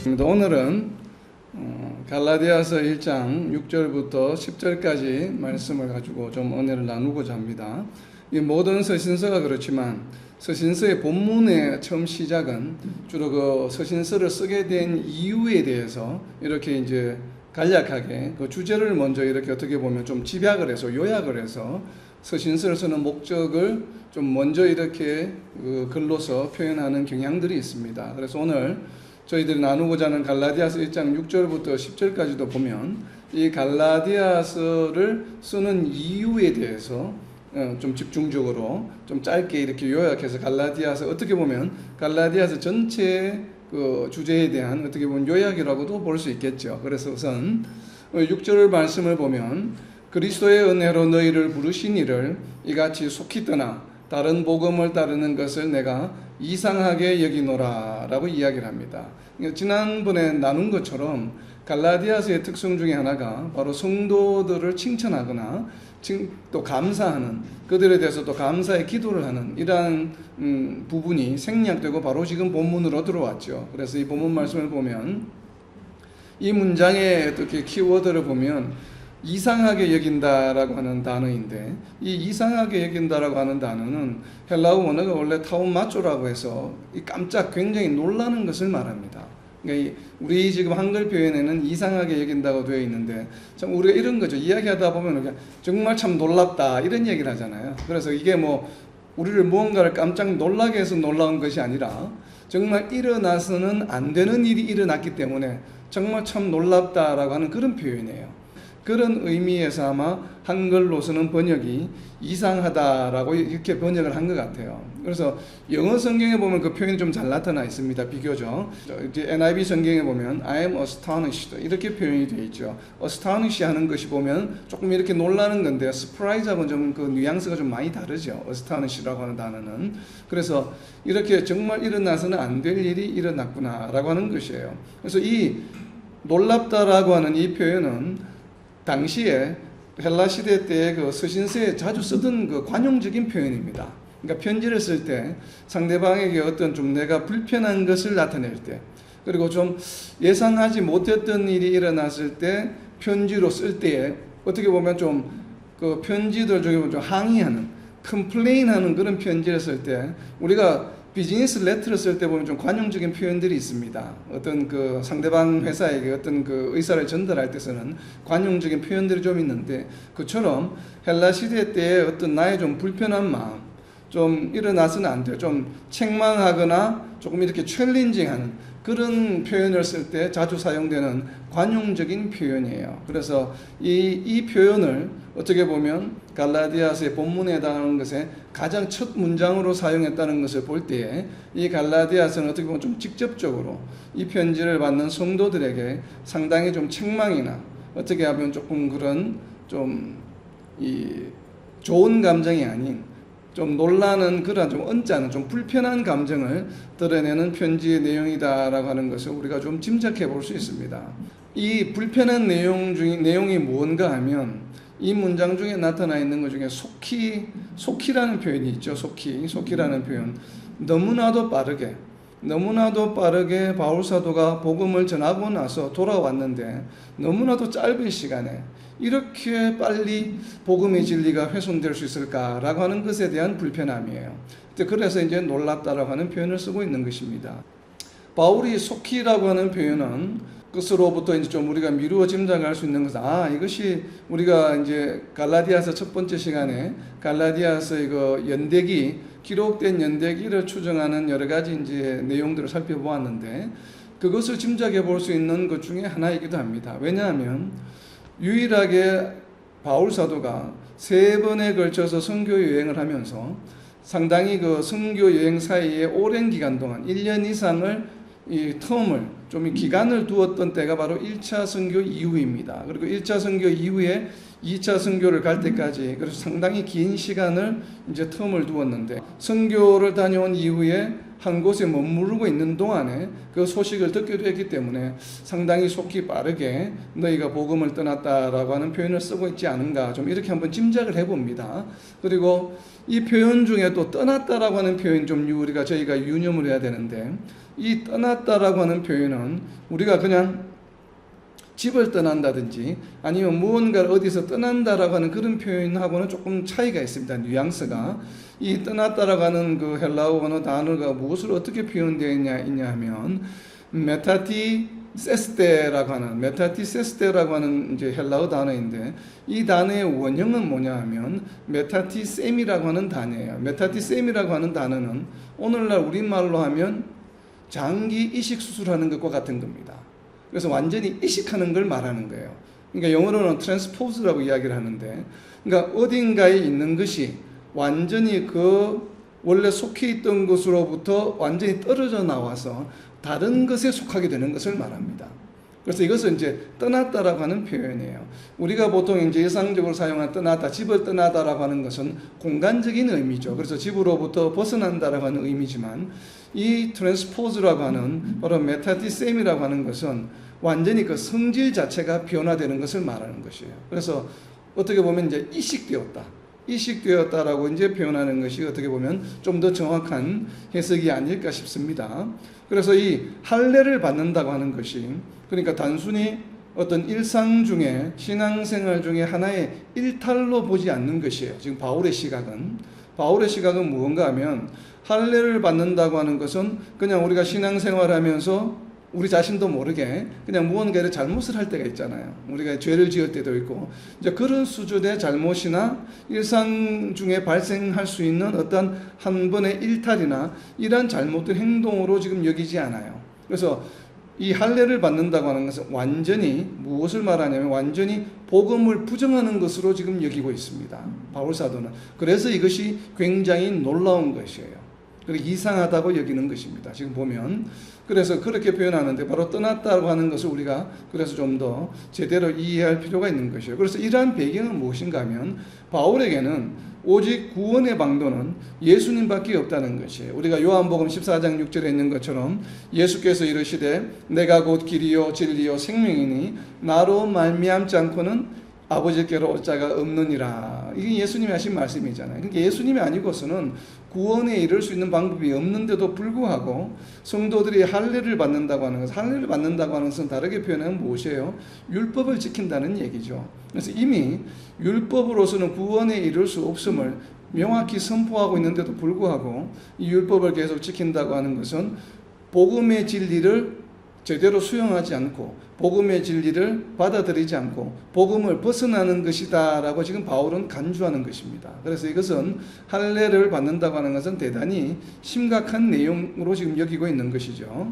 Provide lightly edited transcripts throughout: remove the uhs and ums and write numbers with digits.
오늘은 갈라디아서 1장 6절부터 10절까지 말씀을 가지고 좀 은혜를 나누고자 합니다. 이 모든 서신서가 그렇지만 서신서의 본문의 처음 시작은 주로 그 서신서를 쓰게 된 이유에 대해서 이렇게 이제 간략하게 그 주제를 먼저 이렇게 어떻게 보면 좀 집약을 해서 요약을 해서 서신서를 쓰는 목적을 좀 먼저 이렇게 그 글로서 표현하는 경향들이 있습니다. 그래서 오늘 저희들이 나누고자 하는 갈라디아서 1장 6절부터 10절까지도 보면 이 갈라디아서를 쓰는 이유에 대해서 좀 집중적으로 좀 짧게 이렇게 요약해서 갈라디아서 어떻게 보면 갈라디아서 전체의 그 주제에 대한 어떻게 보면 요약이라고도 볼 수 있겠죠. 그래서 우선 6절 말씀을 보면 그리스도의 은혜로 너희를 부르신 이를 이같이 속히 떠나 다른 복음을 따르는 것을 내가 이상하게 여기노라 라고 이야기를 합니다. 지난번에 나눈 것처럼 갈라디아서의 특성 중에 하나가 바로 성도들을 칭찬하거나 또 감사하는, 그들에 대해서 또 감사의 기도를 하는 이러한 부분이 생략되고 바로 지금 본문으로 들어왔죠. 그래서 이 본문 말씀을 보면 이 문장의 어떻게 키워드를 보면 이상하게 여긴다라고 하는 단어인데, 이 이상하게 여긴다라고 하는 단어는 헬라어 원어가 원래 타우마쪼라고 해서 이 깜짝 굉장히 놀라는 것을 말합니다. 그러니까 우리 지금 한글 표현에는 이상하게 여긴다고 되어 있는데, 참 우리가 이런 거죠. 이야기하다 보면 정말 참 놀랍다 이런 얘기를 하잖아요. 그래서 이게 뭐 우리를 무언가를 깜짝 놀라게 해서 놀라운 것이 아니라 정말 일어나서는 안 되는 일이 일어났기 때문에 정말 참 놀랍다라고 하는 그런 표현이에요. 그런 의미에서 아마 한글로서는 번역이 이상하다라고 이렇게 번역을 한 것 같아요. 그래서 영어 성경에 보면 그 표현이 좀 잘 나타나 있습니다. 비교적 이제 NIV 성경에 보면 I am astonished 이렇게 표현이 되어 있죠. astonish 하는 것이 보면 조금 이렇게 놀라는 건데 surprise하고는 좀 그 뉘앙스가 좀 많이 다르죠. astonish라고 하는 단어는. 그래서 이렇게 정말 일어나서는 안 될 일이 일어났구나라고 하는 것이에요. 그래서 이 놀랍다라고 하는 이 표현은 당시에 헬라 시대 때 그 서신서에 자주 쓰던 그 관용적인 표현입니다. 그러니까 편지를 쓸 때 상대방에게 어떤 좀 내가 불편한 것을 나타낼 때, 그리고 좀 예상하지 못했던 일이 일어났을 때 편지로 쓸 때에 어떻게 보면 좀 그 편지들 중에 좀 항의하는, 컴플레인하는 그런 편지를 쓸 때 우리가 비즈니스 레터를 쓸 때 보면 좀 관용적인 표현들이 있습니다. 어떤 그 상대방 회사에게 어떤 그 의사를 전달할 때 쓰는 관용적인 표현들이 좀 있는데, 그처럼 헬라 시대 때 어떤 나의 좀 불편한 마음, 좀 일어나서는 안 돼요. 좀 책망하거나 조금 이렇게 챌린징하는 그런 표현을 쓸 때 자주 사용되는 관용적인 표현이에요. 그래서 이 표현을 어떻게 보면 갈라디아서의 본문에 해당하는 것에 가장 첫 문장으로 사용했다는 것을 볼 때에 이 갈라디아서는 어떻게 보면 좀 직접적으로 이 편지를 받는 성도들에게 상당히 좀 책망이나 어떻게 하면 조금 그런 좀 이 좋은 감정이 아닌 좀 놀라는 그런 좀 언짢은 좀 불편한 감정을 드러내는 편지의 내용이다라고 하는 것을 우리가 좀 짐작해 볼 수 있습니다. 이 불편한 내용이 무언가 하면 이 문장 중에 나타나 있는 것 중에 속히라는 표현이 있죠. 속히라는 표현. 너무나도 빠르게 바울 사도가 복음을 전하고 나서 돌아왔는데 너무나도 짧은 시간에 이렇게 빨리 복음의 진리가 훼손될 수 있을까라고 하는 것에 대한 불편함이에요. 그래서 이제 놀랍다라고 하는 표현을 쓰고 있는 것입니다. 바울이 속히라고 하는 표현은 그것으로부터 이제 좀 우리가 미루어 짐작할 수 있는 것은, 이것이 우리가 이제 갈라디아서 첫 번째 시간에 갈라디아서의 그 연대기, 기록된 연대기를 추정하는 여러 가지 이제 내용들을 살펴보았는데, 그것을 짐작해 볼 수 있는 것 중에 하나이기도 합니다. 왜냐하면 유일하게 바울 사도가 3번에 걸쳐서 선교 여행을 하면서 상당히 그 선교 여행 사이에 오랜 기간 동안 1년 이상을 이 텀을 좀 기간을 두었던 때가 바로 1차 선교 이후입니다. 그리고 1차 선교 이후에 2차 선교를 갈 때까지 그래서 상당히 긴 시간을 이제 텀을 두었는데, 선교를 다녀온 이후에 한 곳에 머무르고 있는 동안에 그 소식을 듣기도 했기 때문에 상당히 속히 빠르게 너희가 복음을 떠났다라고 하는 표현을 쓰고 있지 않은가, 좀 이렇게 한번 짐작을 해봅니다. 그리고 이 표현 중에 또 떠났다라고 하는 표현 좀 저희가 유념을 해야 되는데, 이 떠났다라고 하는 표현은 우리가 그냥 집을 떠난다든지 아니면 무언가를 어디서 떠난다라고 하는 그런 표현하고는 조금 차이가 있습니다. 뉘앙스가. 이 떠났다라고 하는 그 헬라어 언어 단어가 무엇을 어떻게 표현되어 있냐 하면 메타티세스테라고 하는 이제 헬라어 단어인데, 이 단어의 원형은 뭐냐 하면 메타티셈이라고 하는 단어예요. 메타티셈이라고 하는 단어는 오늘날 우리말로 하면 장기 이식 수술하는 것과 같은 겁니다. 그래서 완전히 이식하는 걸 말하는 거예요. 그러니까 영어로는 트랜스포즈라고 이야기를 하는데, 그러니까 어딘가에 있는 것이 완전히 그 원래 속해 있던 것으로부터 완전히 떨어져 나와서 다른 것에 속하게 되는 것을 말합니다. 그래서 이것은 이제 떠났다라고 하는 표현이에요. 우리가 보통 이제 일상적으로 사용한 떠나다, 집을 떠나다라고 하는 것은 공간적인 의미죠. 그래서 집으로부터 벗어난다라고 하는 의미지만, 이 트랜스포즈라고 하는 바로 메타티셈이라고 하는 것은 완전히 그 성질 자체가 변화되는 것을 말하는 것이에요. 그래서 어떻게 보면 이제 이식되었다라고 이제 표현하는 것이 어떻게 보면 좀 더 정확한 해석이 아닐까 싶습니다. 그래서 이 할례를 받는다고 하는 것이, 그러니까 단순히 어떤 일상 중에 신앙생활 중에 하나의 일탈로 보지 않는 것이에요. 지금 바울의 시각은 무언가 하면, 할례를 받는다고 하는 것은 그냥 우리가 신앙생활하면서 우리 자신도 모르게 그냥 무언가를 잘못을 할 때가 있잖아요. 우리가 죄를 지을 때도 있고, 이제 그런 수준의 잘못이나 일상 중에 발생할 수 있는 어떤 한 번의 일탈이나 이러한 잘못된 행동으로 지금 여기지 않아요. 그래서 이 할례를 받는다고 하는 것은 완전히 무엇을 말하냐면 완전히 복음을 부정하는 것으로 지금 여기고 있습니다. 바울 사도는. 그래서 이것이 굉장히 놀라운 것이에요. 그리고 이상하다고 여기는 것입니다. 지금 보면. 그래서 그렇게 표현하는데, 바로 떠났다고 하는 것을 우리가 그래서 좀 더 제대로 이해할 필요가 있는 것이에요. 그래서 이러한 배경은 무엇인가 하면, 바울에게는 오직 구원의 방도는 예수님밖에 없다는 것이에요. 우리가 요한복음 14장 6절에 있는 것처럼 예수께서 이르시되 내가 곧 길이요 진리요 생명이니 나로 말미암지 않고는 아버지께로 올 자가 없느니라. 이게 예수님이 하신 말씀이잖아요. 그러니까 예수님이 아니고서는 구원에 이를 수 있는 방법이 없는데도 불구하고 성도들이 할례를 받는다고 하는 것은 다르게 표현하면 무엇이에요? 율법을 지킨다는 얘기죠. 그래서 이미 율법으로서는 구원에 이를 수 없음을 명확히 선포하고 있는데도 불구하고 이 율법을 계속 지킨다고 하는 것은 복음의 진리를 제대로 수용하지 않고 복음의 진리를 받아들이지 않고 복음을 벗어나는 것이다 라고 지금 바울은 간주하는 것입니다. 그래서 이것은 할례를 받는다고 하는 것은 대단히 심각한 내용으로 지금 여기고 있는 것이죠.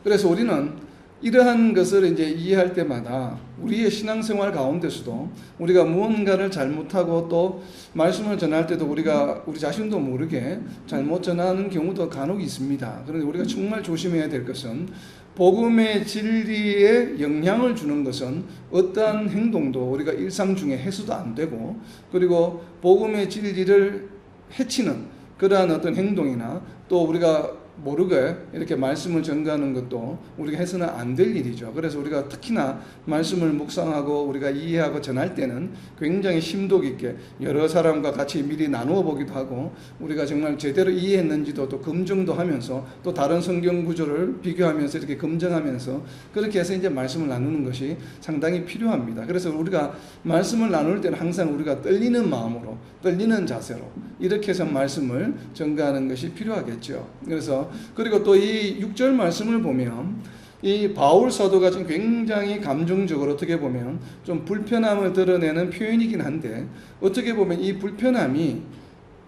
그래서 우리는 이러한 것을 이제 이해할 때마다 우리의 신앙생활 가운데서도 우리가 무언가를 잘못하고 또 말씀을 전할 때도 우리 자신도 모르게 잘못 전하는 경우도 간혹 있습니다. 그런데 우리가 정말 조심해야 될 것은 복음의 진리에 영향을 주는 것은 어떠한 행동도 우리가 일상 중에 해서도 안 되고, 그리고 복음의 진리를 해치는 그러한 어떤 행동이나 또 우리가 모르게 이렇게 말씀을 전가하는 것도 우리가 해서는 안 될 일이죠. 그래서 우리가 특히나 말씀을 묵상하고 우리가 이해하고 전할 때는 굉장히 심도 깊게 여러 사람과 같이 미리 나누어 보기도 하고, 우리가 정말 제대로 이해했는지도 또 검증도 하면서 또 다른 성경 구조를 비교하면서 이렇게 검증하면서 그렇게 해서 이제 말씀을 나누는 것이 상당히 필요합니다. 그래서 우리가 말씀을 나눌 때는 항상 우리가 떨리는 마음으로, 떨리는 자세로 이렇게 해서 말씀을 전가하는 것이 필요하겠죠. 그리고 또 이 6절 말씀을 보면 이 바울 사도가 지금 굉장히 감정적으로 어떻게 보면 좀 불편함을 드러내는 표현이긴 한데, 어떻게 보면 이 불편함이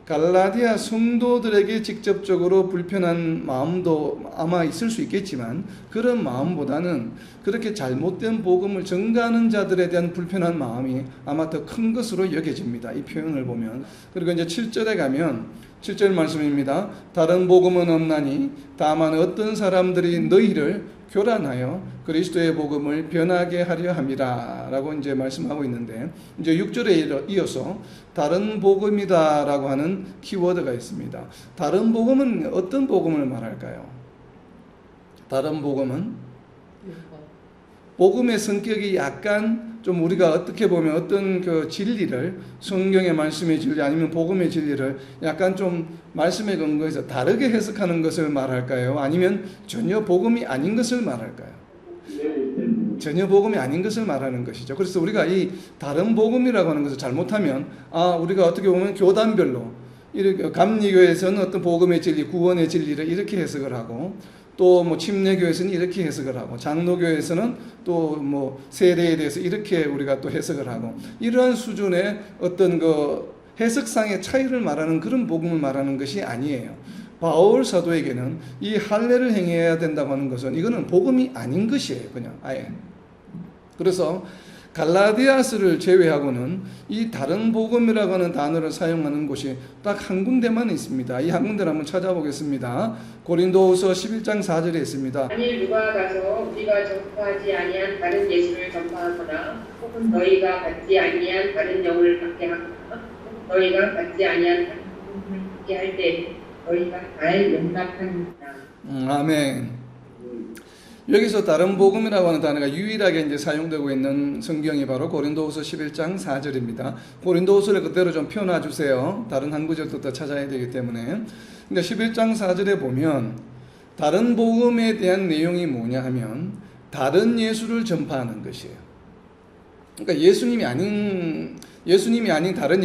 갈라디아 성도들에게 직접적으로 불편한 마음도 아마 있을 수 있겠지만, 그런 마음보다는 그렇게 잘못된 복음을 전가하는 자들에 대한 불편한 마음이 아마 더 큰 것으로 여겨집니다. 이 표현을 보면. 그리고 이제 7절에 가면 7절 말씀입니다. 다른 복음은 없나니 다만 어떤 사람들이 너희를 교란하여 그리스도의 복음을 변하게 하려 함이라라고 이제 말씀하고 있는데, 이제 6절에 이어서 다른 복음이다라고 하는 키워드가 있습니다. 다른 복음은 어떤 복음을 말할까요? 다른 복음은 복음의 성격이 약간 좀 우리가 어떻게 보면 어떤 그 진리를, 성경의 말씀의 진리 아니면 복음의 진리를 약간 좀 말씀에 근거해서 다르게 해석하는 것을 말할까요? 아니면 전혀 복음이 아닌 것을 말할까요? 전혀 복음이 아닌 것을 말하는 것이죠. 그래서 우리가 이 다른 복음이라고 하는 것을 잘못하면, 우리가 어떻게 보면 교단별로, 이렇게 감리교에서는 어떤 복음의 진리, 구원의 진리를 이렇게 해석을 하고, 또 뭐 침례교에서는 이렇게 해석을 하고, 장로교에서는 또 뭐 세례에 대해서 이렇게 우리가 또 해석을 하고, 이러한 수준의 어떤 그 해석상의 차이를 말하는 그런 복음을 말하는 것이 아니에요. 바울 사도에게는 이 할례를 행해야 된다고 하는 것은 이거는 복음이 아닌 것이에요. 그냥 아예. 그래서 갈라디아서를 제외하고는 이 다른 복음이라고 하는 단어를 사용하는 곳이 딱 한 군데만 있습니다. 이 한 군데를 한번 찾아보겠습니다. 고린도후서 11장 4절에 있습니다. 만일 누가 가서 우리가 전파하지 아니한 다른 예수를 전파하거나 혹은 너희가 받지 아니한 다른 영을 받게 하거나 너희가 받지 아니한 다른 복음을 받게 할 때 너희가 잘 용납하느니라. 아멘. 여기서 다른 복음이라고 하는 단어가 유일하게 이제 사용되고 있는 성경이 바로 고린도후서 11장 4절입니다. 고린도후서를 그대로 좀 펴놔 주세요. 다른 한 구절도 더 찾아야 되기 때문에. 근데 11장 4절에 보면 다른 복음에 대한 내용이 뭐냐 하면 다른 예수를 전파하는 것이에요. 그러니까 예수님이 아닌 다른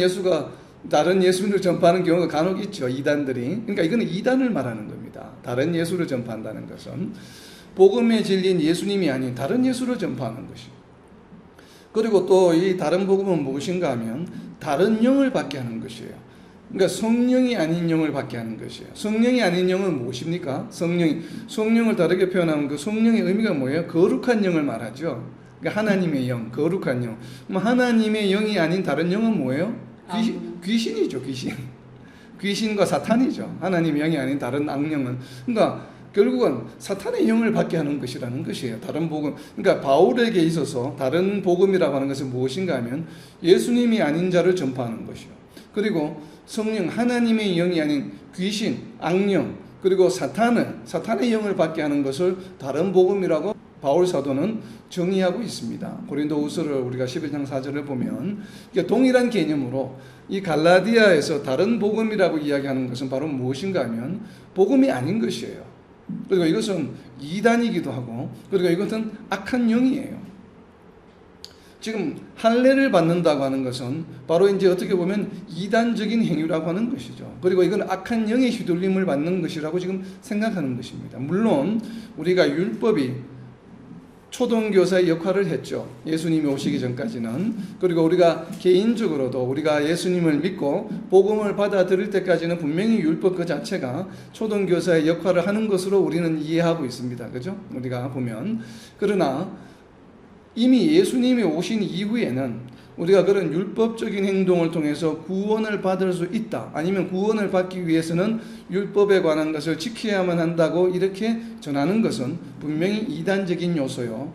예수를 전파하는 경우가 간혹 있죠. 이단들이. 그러니까 이거는 이단을 말하는 겁니다. 다른 예수를 전파한다는 것은 복음의 진리인 예수님이 아닌 다른 예수를 전파하는 것이에요. 그리고 또 이 다른 복음은 무엇인가 하면 다른 영을 받게 하는 것이에요. 그러니까 성령이 아닌 영을 받게 하는 것이에요. 성령이 아닌 영은 무엇입니까? 성령을 다르게 표현하면 그 성령의 의미가 뭐예요? 거룩한 영을 말하죠. 그러니까 하나님의 영, 거룩한 영. 하나님의 영이 아닌 다른 영은 뭐예요? 귀신이죠, 귀신. 귀신과 사탄이죠. 하나님의 영이 아닌 다른 악령은. 그러니까 결국은 사탄의 영을 받게 하는 것이라는 것이에요. 다른 복음. 그러니까 바울에게 있어서 다른 복음이라고 하는 것은 무엇인가 하면 예수님이 아닌 자를 전파하는 것이요. 그리고 성령, 하나님의 영이 아닌 귀신, 악령, 그리고 사탄의 영을 받게 하는 것을 다른 복음이라고 바울 사도는 정의하고 있습니다. 고린도후서를 우리가 11장 4절을 보면 동일한 개념으로 이 갈라디아에서 다른 복음이라고 이야기하는 것은 바로 무엇인가 하면 복음이 아닌 것이에요. 그리고 이것은 이단이기도 하고, 그리고 이것은 악한 영이에요. 지금 할례를 받는다고 하는 것은 바로 이제 어떻게 보면 이단적인 행위라고 하는 것이죠. 그리고 이건 악한 영의 휘둘림을 받는 것이라고 지금 생각하는 것입니다. 물론 우리가 율법이 초등교사의 역할을 했죠. 예수님이 오시기 전까지는. 그리고 우리가 개인적으로도 우리가 예수님을 믿고 복음을 받아들일 때까지는 분명히 율법 그 자체가 초등교사의 역할을 하는 것으로 우리는 이해하고 있습니다. 그죠? 우리가 보면. 그러나 이미 예수님이 오신 이후에는 우리가 그런 율법적인 행동을 통해서 구원을 받을 수 있다. 아니면 구원을 받기 위해서는 율법에 관한 것을 지켜야만 한다고 이렇게 전하는 것은 분명히 이단적인 요소요.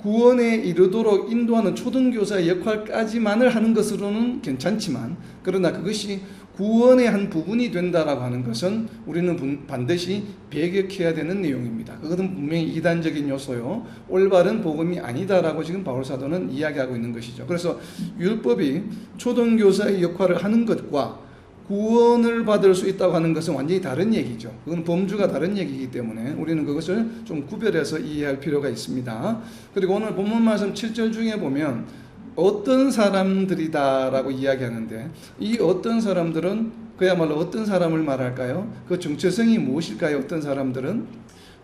구원에 이르도록 인도하는 초등교사의 역할까지만을 하는 것으로는 괜찮지만, 그러나 그것이 구원의 한 부분이 된다라고 하는 것은 우리는 반드시 배격해야 되는 내용입니다. 그것은 분명히 이단적인 요소요, 올바른 복음이 아니다라고 지금 바울 사도는 이야기하고 있는 것이죠. 그래서 율법이 초등교사의 역할을 하는 것과 구원을 받을 수 있다고 하는 것은 완전히 다른 얘기죠. 그건 범주가 다른 얘기이기 때문에 우리는 그것을 좀 구별해서 이해할 필요가 있습니다. 그리고 오늘 본문 말씀 7절 중에 보면 어떤 사람들이다라고 이야기하는데, 이 어떤 사람들은 그야말로 어떤 사람을 말할까요? 그 정체성이 무엇일까요? 어떤 사람들은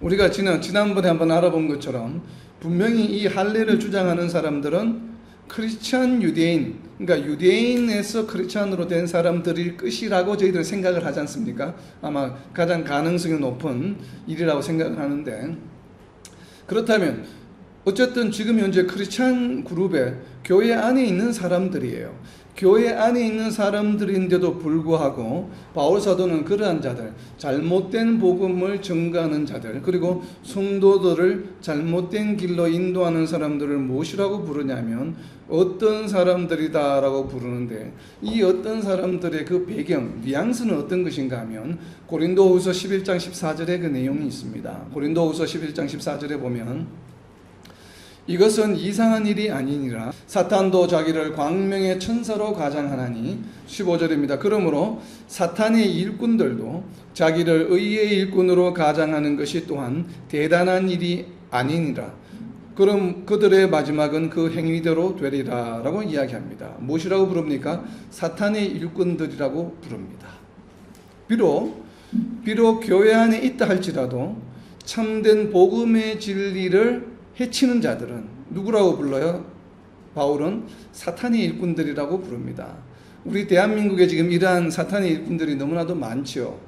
우리가 지난번에 한번 알아본 것처럼 분명히 이 할례를 주장하는 사람들은 크리스찬 유대인, 그러니까 유대인에서 크리스찬으로 된 사람들일 것이라고 저희들은 생각을 하지 않습니까? 아마 가장 가능성이 높은 일이라고 생각을 하는데, 그렇다면 어쨌든 지금 현재 크리스찬 그룹에 교회 안에 있는 사람들이에요. 교회 안에 있는 사람들인데도 불구하고 바울 사도는 그러한 자들, 잘못된 복음을 전가하는 자들, 그리고 성도들을 잘못된 길로 인도하는 사람들을 무엇이라고 부르냐면 어떤 사람들이다라고 부르는데, 이 어떤 사람들의 그 배경, 뉘앙스는 어떤 것인가 하면 고린도후서 11장 14절에 그 내용이 있습니다. 고린도후서 11장 14절에 보면 이것은 이상한 일이 아니니라. 사탄도 자기를 광명의 천사로 가장하나니. 15절입니다. 그러므로 사탄의 일꾼들도 자기를 의의 일꾼으로 가장하는 것이 또한 대단한 일이 아니니라. 그럼 그들의 마지막은 그 행위대로 되리라 라고 이야기합니다. 무엇이라고 부릅니까? 사탄의 일꾼들이라고 부릅니다. 비록 교회 안에 있다 할지라도 참된 복음의 진리를 해치는 자들은 누구라고 불러요? 바울은 사탄의 일꾼들이라고 부릅니다. 우리 대한민국에 지금 이러한 사탄의 일꾼들이 너무나도 많죠.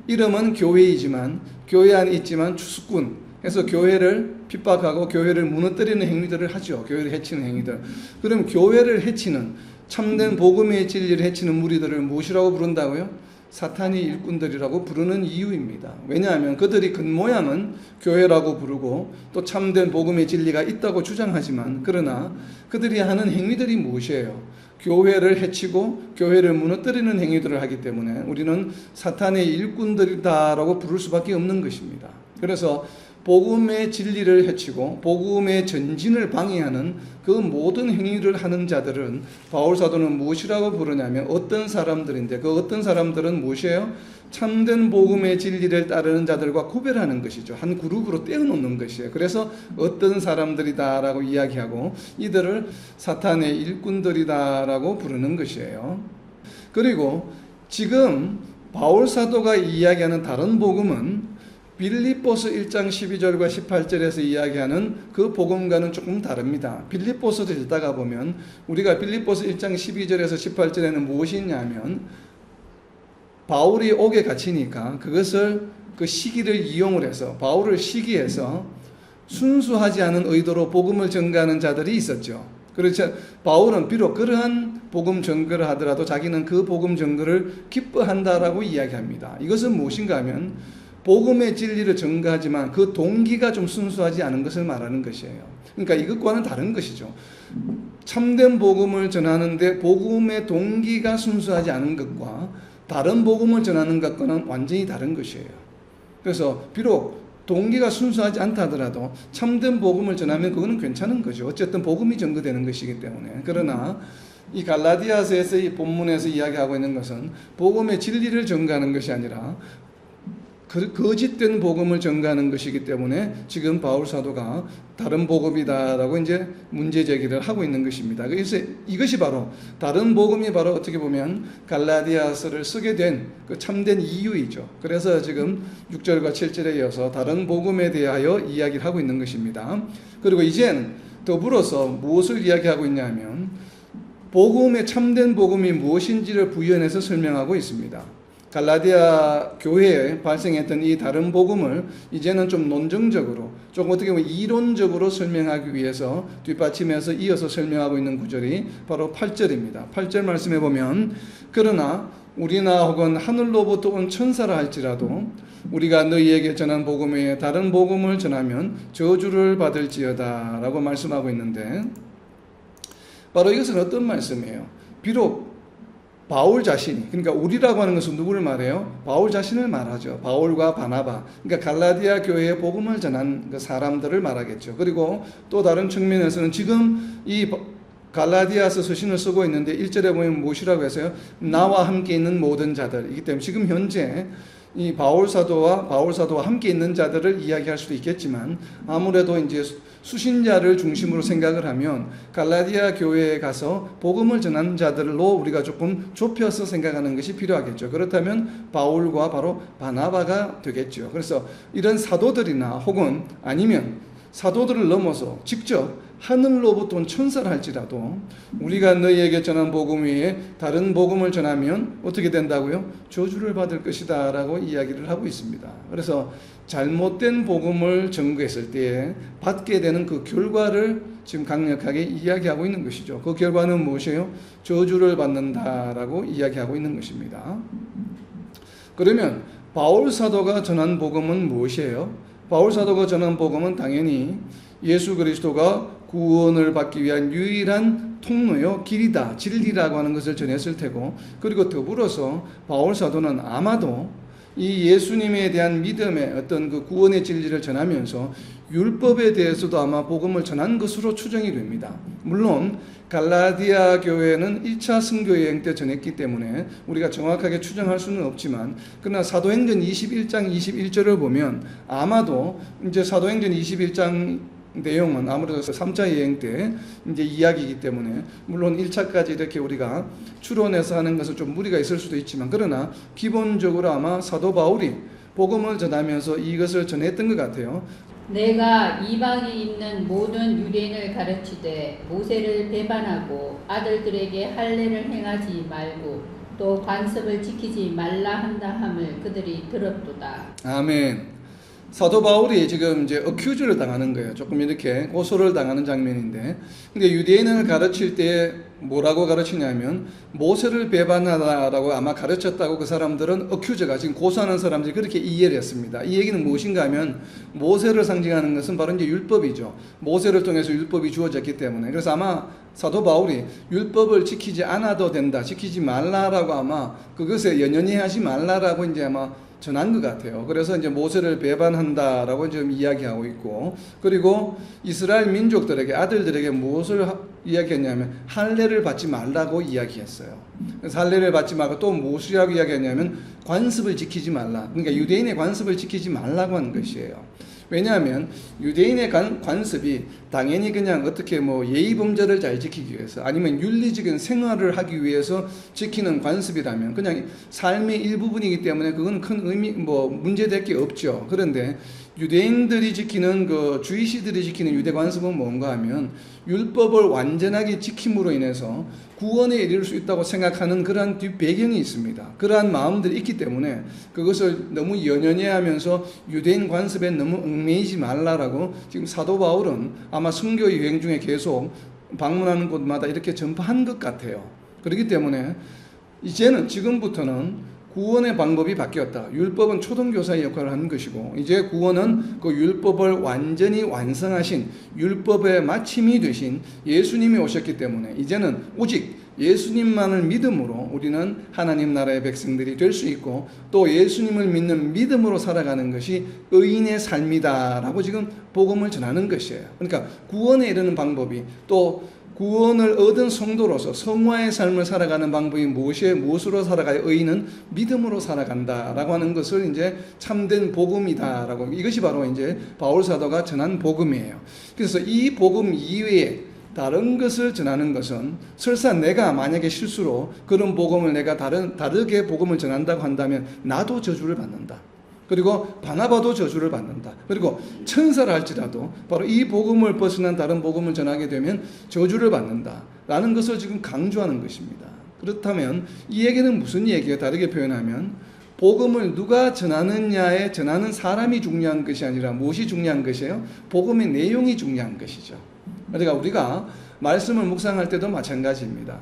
이름은 교회이지만, 교회 안에 있지만 추수꾼 해서 교회를 핍박하고 교회를 무너뜨리는 행위들을 하죠. 교회를 해치는 행위들. 그럼 교회를 해치는, 참된 복음의 진리를 해치는 무리들을 무엇이라고 부른다고요? 사탄의 일꾼들이라고 부르는 이유입니다. 왜냐하면 그들이 겉모양은 교회라고 부르고 또 참된 복음의 진리가 있다고 주장하지만, 그러나 그들이 하는 행위들이 무엇이에요? 교회를 해치고 교회를 무너뜨리는 행위들을 하기 때문에 우리는 사탄의 일꾼들이다라고 부를 수밖에 없는 것입니다. 그래서 복음의 진리를 해치고 복음의 전진을 방해하는 그 모든 행위를 하는 자들은 바울 사도는 무엇이라고 부르냐면 어떤 사람들인데, 그 어떤 사람들은 무엇이에요? 참된 복음의 진리를 따르는 자들과 구별하는 것이죠. 한 그룹으로 떼어놓는 것이에요. 그래서 어떤 사람들이다라고 이야기하고 이들을 사탄의 일꾼들이다라고 부르는 것이에요. 그리고 지금 바울 사도가 이야기하는 다른 복음은 빌립보서 1장 12절과 18절에서 이야기하는 그 복음과는 조금 다릅니다. 빌립보서를 읽다가 보면 우리가 빌립보서 1장 12절에서 18절에는 무엇이 있냐면 바울이 옥에 갇히니까 그것을 그 시기를 이용을 해서 바울을 시기해서 순수하지 않은 의도로 복음을 전가하는 자들이 있었죠. 그렇죠. 바울은 비록 그러한 복음 전거를 하더라도 자기는 그 복음 전거를 기뻐한다라고 이야기합니다. 이것은 무엇인가 하면 복음의 진리를 전가하지만 그 동기가 좀 순수하지 않은 것을 말하는 것이에요. 그러니까 이것과는 다른 것이죠. 참된 복음을 전하는데 복음의 동기가 순수하지 않은 것과 다른 복음을 전하는 것과는 완전히 다른 것이에요. 그래서 비록 동기가 순수하지 않다 하더라도 참된 복음을 전하면 그거는 괜찮은 거죠. 어쨌든 복음이 전거되는 것이기 때문에. 그러나 이 갈라디아서에서 이 본문에서 이야기하고 있는 것은 복음의 진리를 전가하는 것이 아니라 거짓된 복음을 전가하는 것이기 때문에 지금 바울 사도가 다른 복음이다라고 이제 문제 제기를 하고 있는 것입니다. 그래서 이것이 바로 다른 복음이 바로 어떻게 보면 갈라디아서를 쓰게 된 그 참된 이유이죠. 그래서 지금 6절과 7절에 이어서 다른 복음에 대하여 이야기를 하고 있는 것입니다. 그리고 이젠 더불어서 무엇을 이야기하고 있냐면 복음의 참된 복음이 무엇인지를 부연해서 설명하고 있습니다. 갈라디아 교회에 발생했던 이 다른 복음을 이제는 좀 논증적으로, 조금 어떻게 보면 이론적으로 설명하기 위해서 뒷받침해서 이어서 설명하고 있는 구절이 바로 8절입니다. 8절 말씀해 보면 그러나 우리나 혹은 하늘로부터 온 천사라 할지라도 우리가 너희에게 전한 복음 외에 다른 복음을 전하면 저주를 받을지어다 라고 말씀하고 있는데, 바로 이것은 어떤 말씀이에요? 비록 바울 자신이, 그러니까 우리라고 하는 것은 누구를 말해요? 바울 자신을 말하죠. 바울과 바나바, 그러니까 갈라디아 교회에 복음을 전한 그 사람들을 말하겠죠. 그리고 또 다른 측면에서는 지금 이 갈라디아서 서신을 쓰고 있는데 1절에 보면 무엇이라고 해서요? 나와 함께 있는 모든 자들이기 때문에 지금 현재 이 바울 사도와 함께 있는 자들을 이야기할 수도 있겠지만, 아무래도 이제 수신자를 중심으로 생각을 하면 갈라디아 교회에 가서 복음을 전하는 자들로 우리가 조금 좁혀서 생각하는 것이 필요하겠죠. 그렇다면 바울과 바로 바나바가 되겠죠. 그래서 이런 사도들이나 혹은 아니면 사도들을 넘어서 직접 하늘로부터 온 천사를 할지라도 우리가 너희에게 전한 복음 외에 다른 복음을 전하면 어떻게 된다고요? 저주를 받을 것이다 라고 이야기를 하고 있습니다. 그래서 잘못된 복음을 전거했을 때에 받게 되는 그 결과를 지금 강력하게 이야기하고 있는 것이죠. 그 결과는 무엇이에요? 저주를 받는다라고 이야기하고 있는 것입니다. 그러면 바울 사도가 전한 복음은 무엇이에요? 바울 사도가 전한 복음은 당연히 예수 그리스도가 구원을 받기 위한 유일한 통로요, 길이다, 진리라고 하는 것을 전했을 테고, 그리고 더불어서 바울 사도는 아마도 이 예수님에 대한 믿음의 어떤 그 구원의 진리를 전하면서 율법에 대해서도 아마 복음을 전한 것으로 추정이 됩니다. 물론 갈라디아 교회는 1차 선교 여행 때 전했기 때문에 우리가 정확하게 추정할 수는 없지만, 그러나 사도행전 21장 21절을 보면 아마도 이제 사도행전 21장 내용은 아무래도 3차 여행 때 이제 이야기이기 때문에, 물론 1차까지 이렇게 우리가 추론해서 하는 것은 좀 무리가 있을 수도 있지만, 그러나 기본적으로 아마 사도 바울이 복음을 전하면서 이것을 전했던 것 같아요. 내가 이방에 있는 모든 유대인을 가르치되 모세를 배반하고 아들들에게 할례를 행하지 말고 또 관습을 지키지 말라 한다 함을 그들이 들었도다. 아멘. 사도 바울이 지금 이제 어큐즈를 당하는 거예요. 조금 이렇게 고소를 당하는 장면인데, 근데 유대인을 가르칠 때 뭐라고 가르치냐면 모세를 배반하다라고 아마 가르쳤다고 그 사람들은 어큐즈가 지금 고소하는 사람들이 그렇게 이해를 했습니다. 이 얘기는 무엇인가 하면 모세를 상징하는 것은 바로 이제 율법이죠. 모세를 통해서 율법이 주어졌기 때문에. 그래서 아마 사도 바울이 율법을 지키지 않아도 된다, 지키지 말라라고 아마 그것에 연연히 하지 말라라고 이제 아마 전한 것 같아요. 그래서 이제 모세를 배반한다라고 지금 이야기하고 있고, 그리고 이스라엘 민족들에게 아들들에게 무엇을 이야기했냐면 할례를 받지 말라고 이야기했어요. 그래서 할례를 받지 말고 또 무엇이라고 이야기했냐면 관습을 지키지 말라. 그러니까 유대인의 관습을 지키지 말라고 하는 것이에요. 왜냐하면 유대인의 관습이 당연히 그냥 어떻게 뭐 예의 범절을 잘 지키기 위해서 아니면 윤리적인 생활을 하기 위해서 지키는 관습이라면 그냥 삶의 일부분이기 때문에 그건 큰 의미 뭐 문제될 게 없죠. 그런데 유대인들이 지키는 그 주이시들이 지키는 유대 관습은 뭔가 하면 율법을 완전하게 지킴으로 인해서 구원에 이를 수 있다고 생각하는 그러한 뒷배경이 있습니다. 그러한 마음들이 있기 때문에 그것을 너무 연연해 하면서 유대인 관습에 너무 얽매이지 말라라고 지금 사도 바울은 아마 선교 여행 중에 계속 방문하는 곳마다 이렇게 전파한 것 같아요. 그렇기 때문에 이제는 지금부터는 구원의 방법이 바뀌었다. 율법은 초등교사의 역할을 하는 것이고 이제 구원은 그 율법을 완전히 완성하신 율법의 마침이 되신 예수님이 오셨기 때문에 이제는 오직 예수님만을 믿음으로 우리는 하나님 나라의 백성들이 될 수 있고 또 예수님을 믿는 믿음으로 살아가는 것이 의인의 삶이다라고 지금 복음을 전하는 것이에요. 그러니까 구원에 이르는 방법이 또 구원을 얻은 성도로서 성화의 삶을 살아가는 방법이 무엇으로 살아가요? 의인은 믿음으로 살아간다라고 하는 것을 이제 참된 복음이다라고, 이것이 바로 이제 바울 사도가 전한 복음이에요. 그래서 이 복음 이외에 다른 것을 전하는 것은 설사 내가 만약에 실수로 그런 복음을 내가 다르게 복음을 전한다고 한다면 나도 저주를 받는다. 그리고 바나바도 저주를 받는다. 그리고 천사를 할지라도 바로 이 복음을 벗어난 다른 복음을 전하게 되면 저주를 받는다 라는 것을 지금 강조하는 것입니다. 그렇다면 이 얘기는 무슨 얘기예요? 다르게 표현하면 복음을 누가 전하느냐에 전하는 사람이 중요한 것이 아니라 무엇이 중요한 것이에요? 복음의 내용이 중요한 것이죠. 그러니까 우리가 말씀을 묵상할 때도 마찬가지입니다.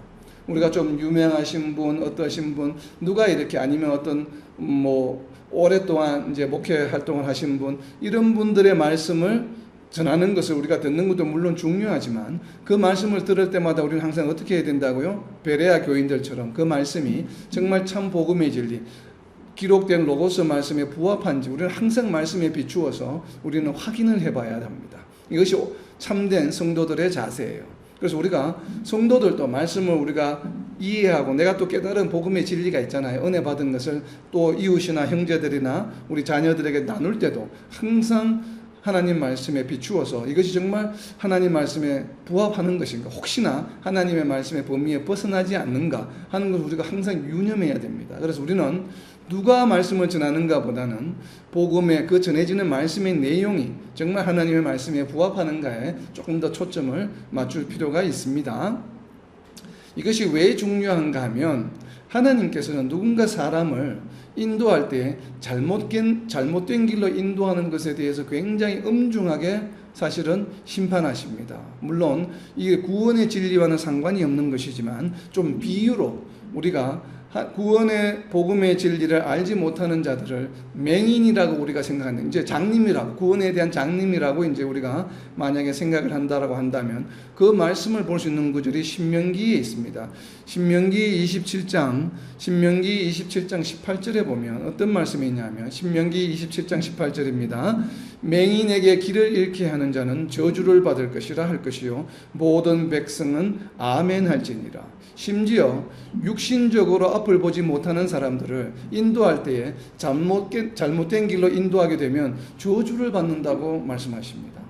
우리가 좀 유명하신 분, 어떠신 분, 누가 이렇게 아니면 어떤 오랫동안 이제 목회 활동을 하신 분, 이런 분들의 말씀을 전하는 것을 우리가 듣는 것도 물론 중요하지만 그 말씀을 들을 때마다 우리는 항상 어떻게 해야 된다고요? 베레아 교인들처럼 그 말씀이 정말 참 복음의 진리, 기록된 로고스 말씀에 부합한지 우리는 항상 말씀에 비추어서 우리는 확인을 해봐야 합니다. 이것이 참된 성도들의 자세예요. 그래서 우리가 성도들도 말씀을 우리가 이해하고 내가 또 깨달은 복음의 진리가 있잖아요. 은혜 받은 것을 또 이웃이나 형제들이나 우리 자녀들에게 나눌 때도 항상 하나님 말씀에 비추어서 이것이 정말 하나님 말씀에 부합하는 것인가, 혹시나 하나님의 말씀의 범위에 벗어나지 않는가 하는 것을 우리가 항상 유념해야 됩니다. 그래서 우리는 누가 말씀을 전하는가 보다는 복음의 그 전해지는 말씀의 내용이 정말 하나님의 말씀에 부합하는가에 조금 더 초점을 맞출 필요가 있습니다. 이것이 왜 중요한가 하면 하나님께서는 누군가 사람을 인도할 때 잘못된 길로 인도하는 것에 대해서 굉장히 엄중하게 사실은 심판하십니다. 물론 이게 구원의 진리와는 상관이 없는 것이지만 좀 비유로 우리가 구원의 복음의 진리를 알지 못하는 자들을 맹인이라고 우리가 생각하는, 이제 장님이라고, 구원에 대한 장님이라고 이제 우리가 만약에 생각을 한다라고 한다면 그 말씀을 볼 수 있는 구절이 신명기에 있습니다. 신명기 27장 18절에 보면 어떤 말씀이 있냐면 신명기 27장 18절입니다. 맹인에게 길을 잃게 하는 자는 저주를 받을 것이라 할 것이요 모든 백성은 아멘 할지니라. 심지어 육신적으로 앞을 보지 못하는 사람들을 인도할 때에 잘못된 길로 인도하게 되면 저주를 받는다고 말씀하십니다.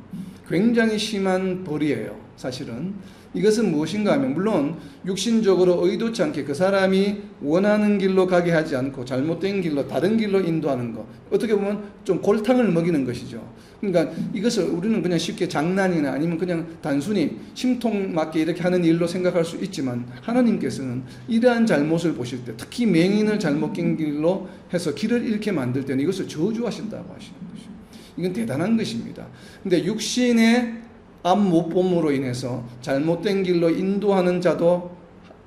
굉장히 심한 벌이에요. 사실은 이것은 무엇인가 하면 물론 육신적으로 의도치 않게 그 사람이 원하는 길로 가게 하지 않고 잘못된 길로 다른 길로 인도하는 것, 어떻게 보면 좀 골탕을 먹이는 것이죠. 그러니까 이것을 우리는 그냥 쉽게 장난이나 아니면 그냥 단순히 심통 맞게 이렇게 하는 일로 생각할 수 있지만 하나님께서는 이러한 잘못을 보실 때 특히 맹인을 잘못된 길로 해서 길을 잃게 만들 때는 이것을 저주하신다고 하시는 것이죠. 이건 대단한 것입니다. 근데 육신의 앞 못 봄으로 인해서 잘못된 길로 인도하는 자도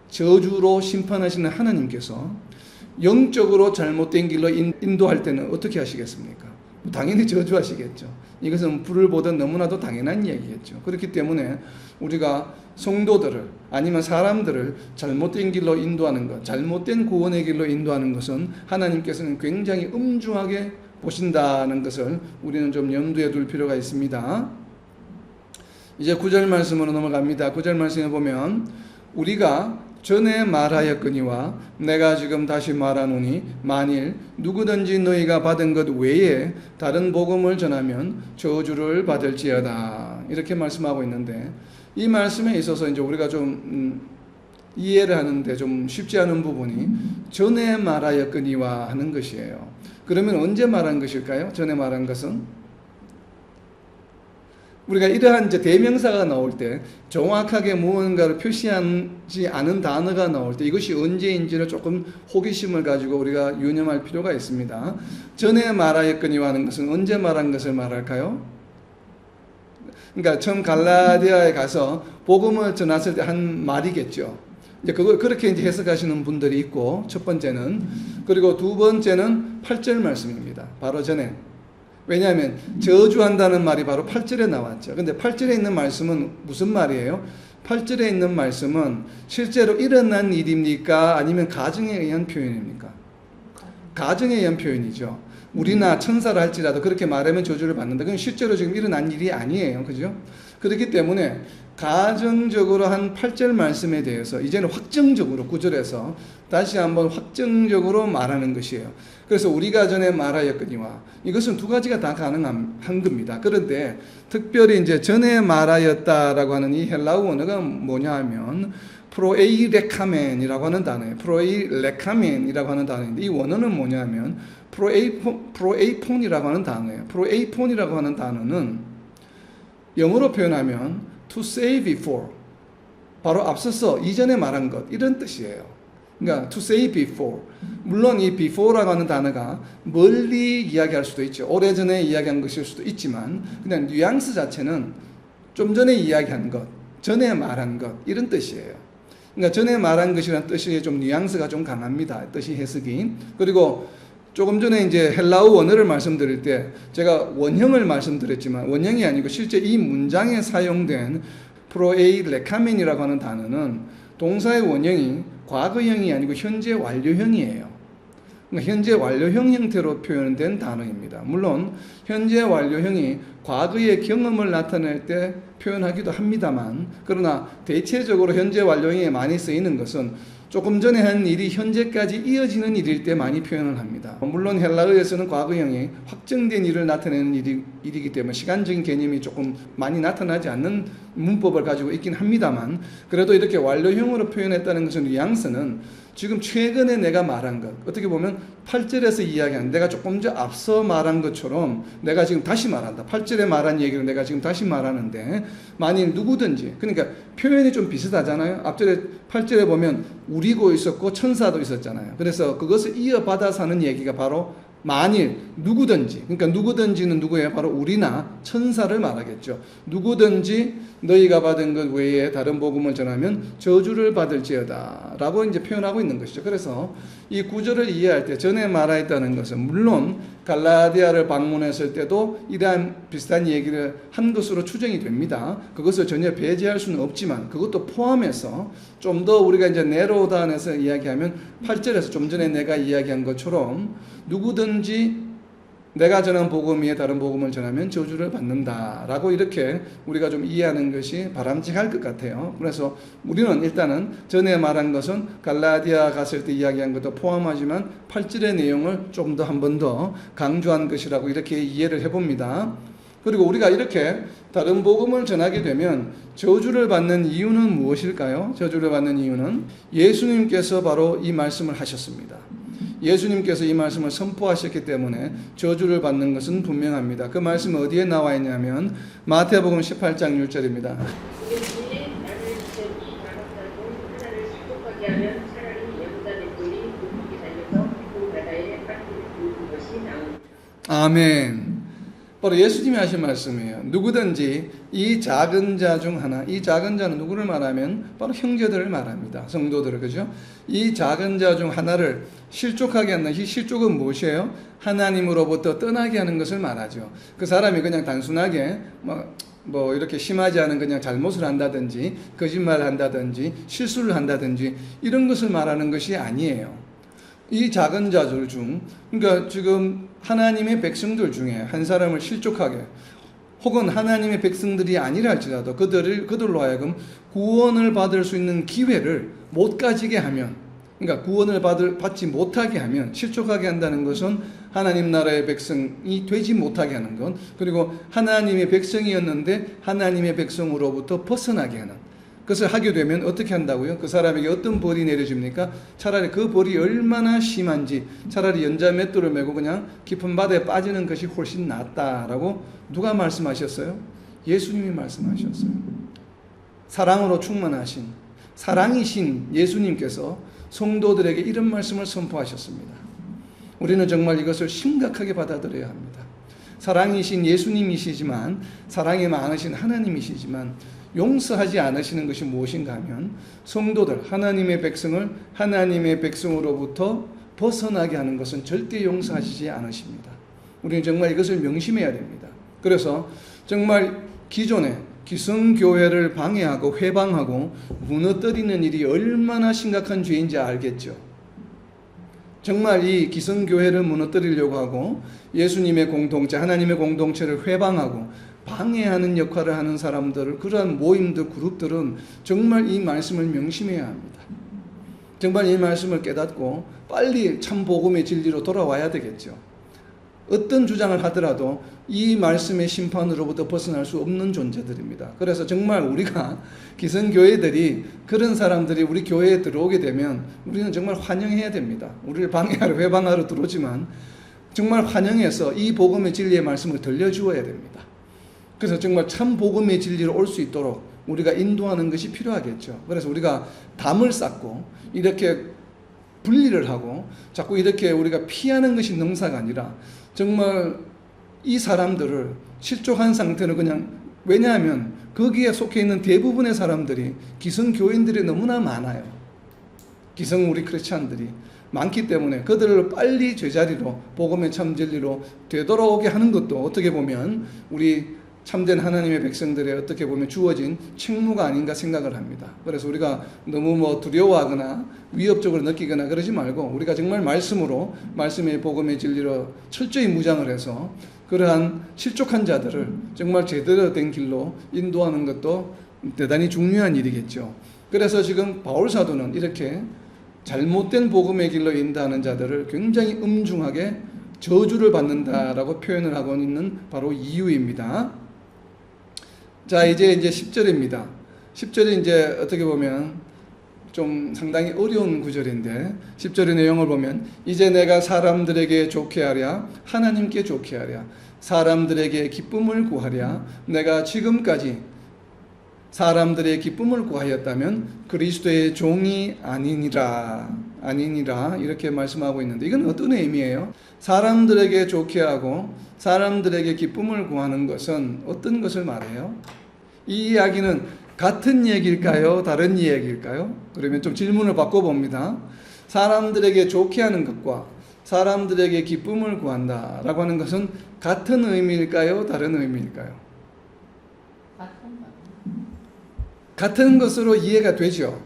저주로 심판하시는 하나님께서 영적으로 잘못된 길로 인도할 때는 어떻게 하시겠습니까? 당연히 저주하시겠죠. 이것은 불을 보듯 너무나도 당연한 얘기겠죠. 그렇기 때문에 우리가 성도들을 아니면 사람들을 잘못된 길로 인도하는 것, 잘못된 구원의 길로 인도하는 것은 하나님께서는 굉장히 엄중하게 보신다는 것을 우리는 좀 염두에 둘 필요가 있습니다. 이제 9절 말씀으로 넘어갑니다. 9절 말씀에 보면 우리가 전에 말하였거니와 내가 지금 다시 말하노니 만일 누구든지 너희가 받은 것 외에 다른 복음을 전하면 저주를 받을지어다. 이렇게 말씀하고 있는데 이 말씀에 있어서 이제 우리가 좀 이해를 하는데 좀 쉽지 않은 부분이 전에 말하였거니와 하는 것이에요. 그러면 언제 말한 것일까요? 전에 말한 것은 우리가 이러한 이제 대명사가 나올 때 정확하게 무언가를 표시하지 않은 단어가 나올 때 이것이 언제인지를 조금 호기심을 가지고 우리가 유념할 필요가 있습니다. 전에 말하였거니와 하는 것은 언제 말한 것을 말할까요? 그러니까 처음 갈라디아에 가서 복음을 전했을 때 한 말이겠죠. 이제 그걸 그렇게 이제 해석하시는 분들이 있고 첫 번째는, 그리고 두 번째는 8절 말씀입니다. 바로 전에. 왜냐하면 저주한다는 말이 바로 8절에 나왔죠. 근데 8절에 있는 말씀은 무슨 말이에요? 8절에 있는 말씀은 실제로 일어난 일입니까? 아니면 가정에 의한 표현입니까? 가정에 의한 표현이죠. 우리나 천사를 할지라도 그렇게 말하면 저주를 받는다. 그건 실제로 지금 일어난 일이 아니에요. 그죠? 그렇기 때문에 가정적으로 한 8절 말씀에 대해서 이제는 확정적으로 9절에서 다시 한번 확정적으로 말하는 것이에요. 그래서 우리가 전에 말하였거니와 이것은 두 가지가 다 가능한 겁니다. 그런데 특별히 이제 전에 말하였다라고 하는 이 헬라어 언어가 뭐냐 하면 프로에이레카멘이라고 하는 단어예요. 프로에이레카멘이라고 하는 단어인데 이 원어는 뭐냐 하면 프로에이폰이라고 하는 단어예요. 프로에이폰이라고 하는 단어는 영어로 표현하면 to say before, 바로 앞서서 이전에 말한 것, 이런 뜻이에요. 그러니까 to say before. 물론 이 before라고 하는 단어가 멀리 이야기할 수도 있죠. 오래전에 이야기한 것일 수도 있지만 그냥 뉘앙스 자체는 좀 전에 이야기한 것, 전에 말한 것, 이런 뜻이에요. 그러니까 전에 말한 것이라는 뜻이 좀 뉘앙스가 좀 강합니다. 뜻이 해석이. 그리고 조금 전에 이제 헬라어 원어를 말씀드릴 때 제가 원형을 말씀드렸지만 원형이 아니고 실제 이 문장에 사용된 프로에이레카멘이라고 하는 단어는 동사의 원형이 과거형이 아니고 현재 완료형이에요. 그러니까 현재 완료형 형태로 표현된 단어입니다. 물론 현재 완료형이 과거의 경험을 나타낼 때 표현하기도 합니다만, 그러나 대체적으로 현재 완료형에 많이 쓰이는 것은 조금 전에 한 일이 현재까지 이어지는 일일 때 많이 표현을 합니다. 물론 헬라어에서는 과거형이 확정된 일을 나타내는 일이기 때문에 시간적인 개념이 조금 많이 나타나지 않는 문법을 가지고 있긴 합니다만, 그래도 이렇게 완료형으로 표현했다는 것은 뉘앙스는 지금 최근에 내가 말한 것, 어떻게 보면 8절에서 이야기한, 내가 조금 전 앞서 말한 것처럼 내가 지금 다시 말한다. 8절에 말한 얘기를 내가 지금 다시 말하는데, 만일 누구든지, 그러니까 표현이 좀 비슷하잖아요. 앞절에 8절에 보면 우리고 있었고 천사도 있었잖아요. 그래서 그것을 이어받아서 하는 얘기가 바로 만일 누구든지, 그러니까 누구든지는 누구예요? 바로 우리나 천사를 말하겠죠. 누구든지 너희가 받은 것 외에 다른 복음을 전하면 저주를 받을지어다 라고 이제 표현하고 있는 것이죠. 그래서 이 구절을 이해할 때 전에 말하였다는 것은, 물론 갈라디아를 방문했을 때도 이러한 비슷한 얘기를 한 것으로 추정이 됩니다. 그것을 전혀 배제할 수는 없지만, 그것도 포함해서 좀 더 우리가 이제 네로다운해서 이야기하면 8절에서 좀 전에 내가 이야기한 것처럼 누구든지 내가 전한 복음 위에 다른 복음을 전하면 저주를 받는다라고 이렇게 우리가 좀 이해하는 것이 바람직할 것 같아요. 그래서 우리는 일단은 전에 말한 것은 갈라디아 갔을 때 이야기한 것도 포함하지만 8절의 내용을 좀 더 한 번 더 강조한 것이라고 이렇게 이해를 해봅니다. 그리고 우리가 이렇게 다른 복음을 전하게 되면 저주를 받는 이유는 무엇일까요? 저주를 받는 이유는 예수님께서 바로 이 말씀을 하셨습니다. 예수님께서 이 말씀을 선포하셨기 때문에 저주를 받는 것은 분명합니다. 그 말씀은 어디에 나와 있냐면 마태복음 18장 6절입니다. 이것이 나를 지적이 작업자고 하나를 실족하게 하면 차라리 여자 백돌이 물고기 달려서 그 바다에 빠뜨려 죽는 것이 나옵니다. 아멘. 바로 예수님이 하신 말씀이에요. 누구든지 이 작은 자 중 하나, 이 작은 자는 누구를 말하면 바로 형제들을 말합니다. 성도들을, 그죠? 이 작은 자 중 하나를 실족하게 한다. 이 실족은 무엇이에요? 하나님으로부터 떠나게 하는 것을 말하죠. 그 사람이 그냥 단순하게 뭐 이렇게 심하지 않은 그냥 잘못을 한다든지 거짓말을 한다든지 실수를 한다든지 이런 것을 말하는 것이 아니에요. 이 작은 자들 중, 그러니까 지금 하나님의 백성들 중에 한 사람을 실족하게, 혹은 하나님의 백성들이 아니라 할지라도 그들로 하여금 구원을 받을 수 있는 기회를 못 가지게 하면, 그러니까 구원을 받지 못하게 하면, 실족하게 한다는 것은 하나님 나라의 백성이 되지 못하게 하는 것, 그리고 하나님의 백성이었는데 하나님의 백성으로부터 벗어나게 하는, 그것을 하게 되면 어떻게 한다고요? 그 사람에게 어떤 벌이 내려집니까? 차라리 그 벌이 얼마나 심한지, 차라리 연자맷돌을 메고 그냥 깊은 바다에 빠지는 것이 훨씬 낫다라고 누가 말씀하셨어요? 예수님이 말씀하셨어요. 사랑으로 충만하신, 사랑이신 예수님께서 성도들에게 이런 말씀을 선포하셨습니다. 우리는 정말 이것을 심각하게 받아들여야 합니다. 사랑이신 예수님이시지만, 사랑이 많으신 하나님이시지만 용서하지 않으시는 것이 무엇인가 하면, 성도들, 하나님의 백성을 하나님의 백성으로부터 벗어나게 하는 것은 절대 용서하시지 않으십니다. 우리는 정말 이것을 명심해야 됩니다. 그래서 정말 기존에 기성교회를 방해하고 회방하고 무너뜨리는 일이 얼마나 심각한 죄인지 알겠죠. 정말 이 기성교회를 무너뜨리려고 하고 예수님의 공동체, 하나님의 공동체를 회방하고 방해하는 역할을 하는 사람들, 그러한 모임들, 그룹들은 정말 이 말씀을 명심해야 합니다. 정말 이 말씀을 깨닫고 빨리 참 복음의 진리로 돌아와야 되겠죠. 어떤 주장을 하더라도 이 말씀의 심판으로부터 벗어날 수 없는 존재들입니다. 그래서 정말 우리가 기성교회들이, 그런 사람들이 우리 교회에 들어오게 되면 우리는 정말 환영해야 됩니다. 우리를 방해하러, 회방하러 들어오지만 정말 환영해서 이 복음의 진리의 말씀을 들려주어야 됩니다. 그래서 정말 참 복음의 진리로 올 수 있도록 우리가 인도하는 것이 필요하겠죠. 그래서 우리가 담을 쌓고 이렇게 분리를 하고 자꾸 이렇게 우리가 피하는 것이 능사가 아니라, 정말 이 사람들을 실족한 상태로 그냥, 왜냐하면 거기에 속해 있는 대부분의 사람들이 기성교인들이 너무나 많아요. 기성 우리 크리스찬들이 많기 때문에 그들을 빨리 제자리로, 복음의 참 진리로 되돌아오게 하는 것도 어떻게 보면 우리 참된 하나님의 백성들의 어떻게 보면 주어진 책무가 아닌가 생각을 합니다. 그래서 우리가 너무 두려워하거나 위협적으로 느끼거나 그러지 말고, 우리가 정말 말씀으로, 말씀의 복음의 진리로 철저히 무장을 해서 그러한 실족한 자들을 정말 제대로 된 길로 인도하는 것도 대단히 중요한 일이겠죠. 그래서 지금 바울 사도는 이렇게 잘못된 복음의 길로 인도하는 자들을 굉장히 엄중하게 저주를 받는다라고 표현을 하고 있는 바로 이유입니다. 자, 이제 10절입니다. 10절이 이제 어떻게 보면 좀 상당히 어려운 구절인데 10절의 내용을 보면 이제 내가 사람들에게 좋게 하랴 하나님께 좋게 하랴 사람들에게 기쁨을 구하랴 내가 지금까지 사람들의 기쁨을 구하였다면 그리스도의 종이 아니니라 이렇게 말씀하고 있는데 이건 어떤 의미예요? 사람들에게 좋게 하고 사람들에게 기쁨을 구하는 것은 어떤 것을 말해요? 이 이야기는 같은 얘기일까요? 다른 이야기일까요? 그러면 좀 질문을 바꿔봅니다. 사람들에게 좋게 하는 것과 사람들에게 기쁨을 구한다 라고 하는 것은 같은 의미일까요? 다른 의미일까요? 같은 것으로 이해가 되죠.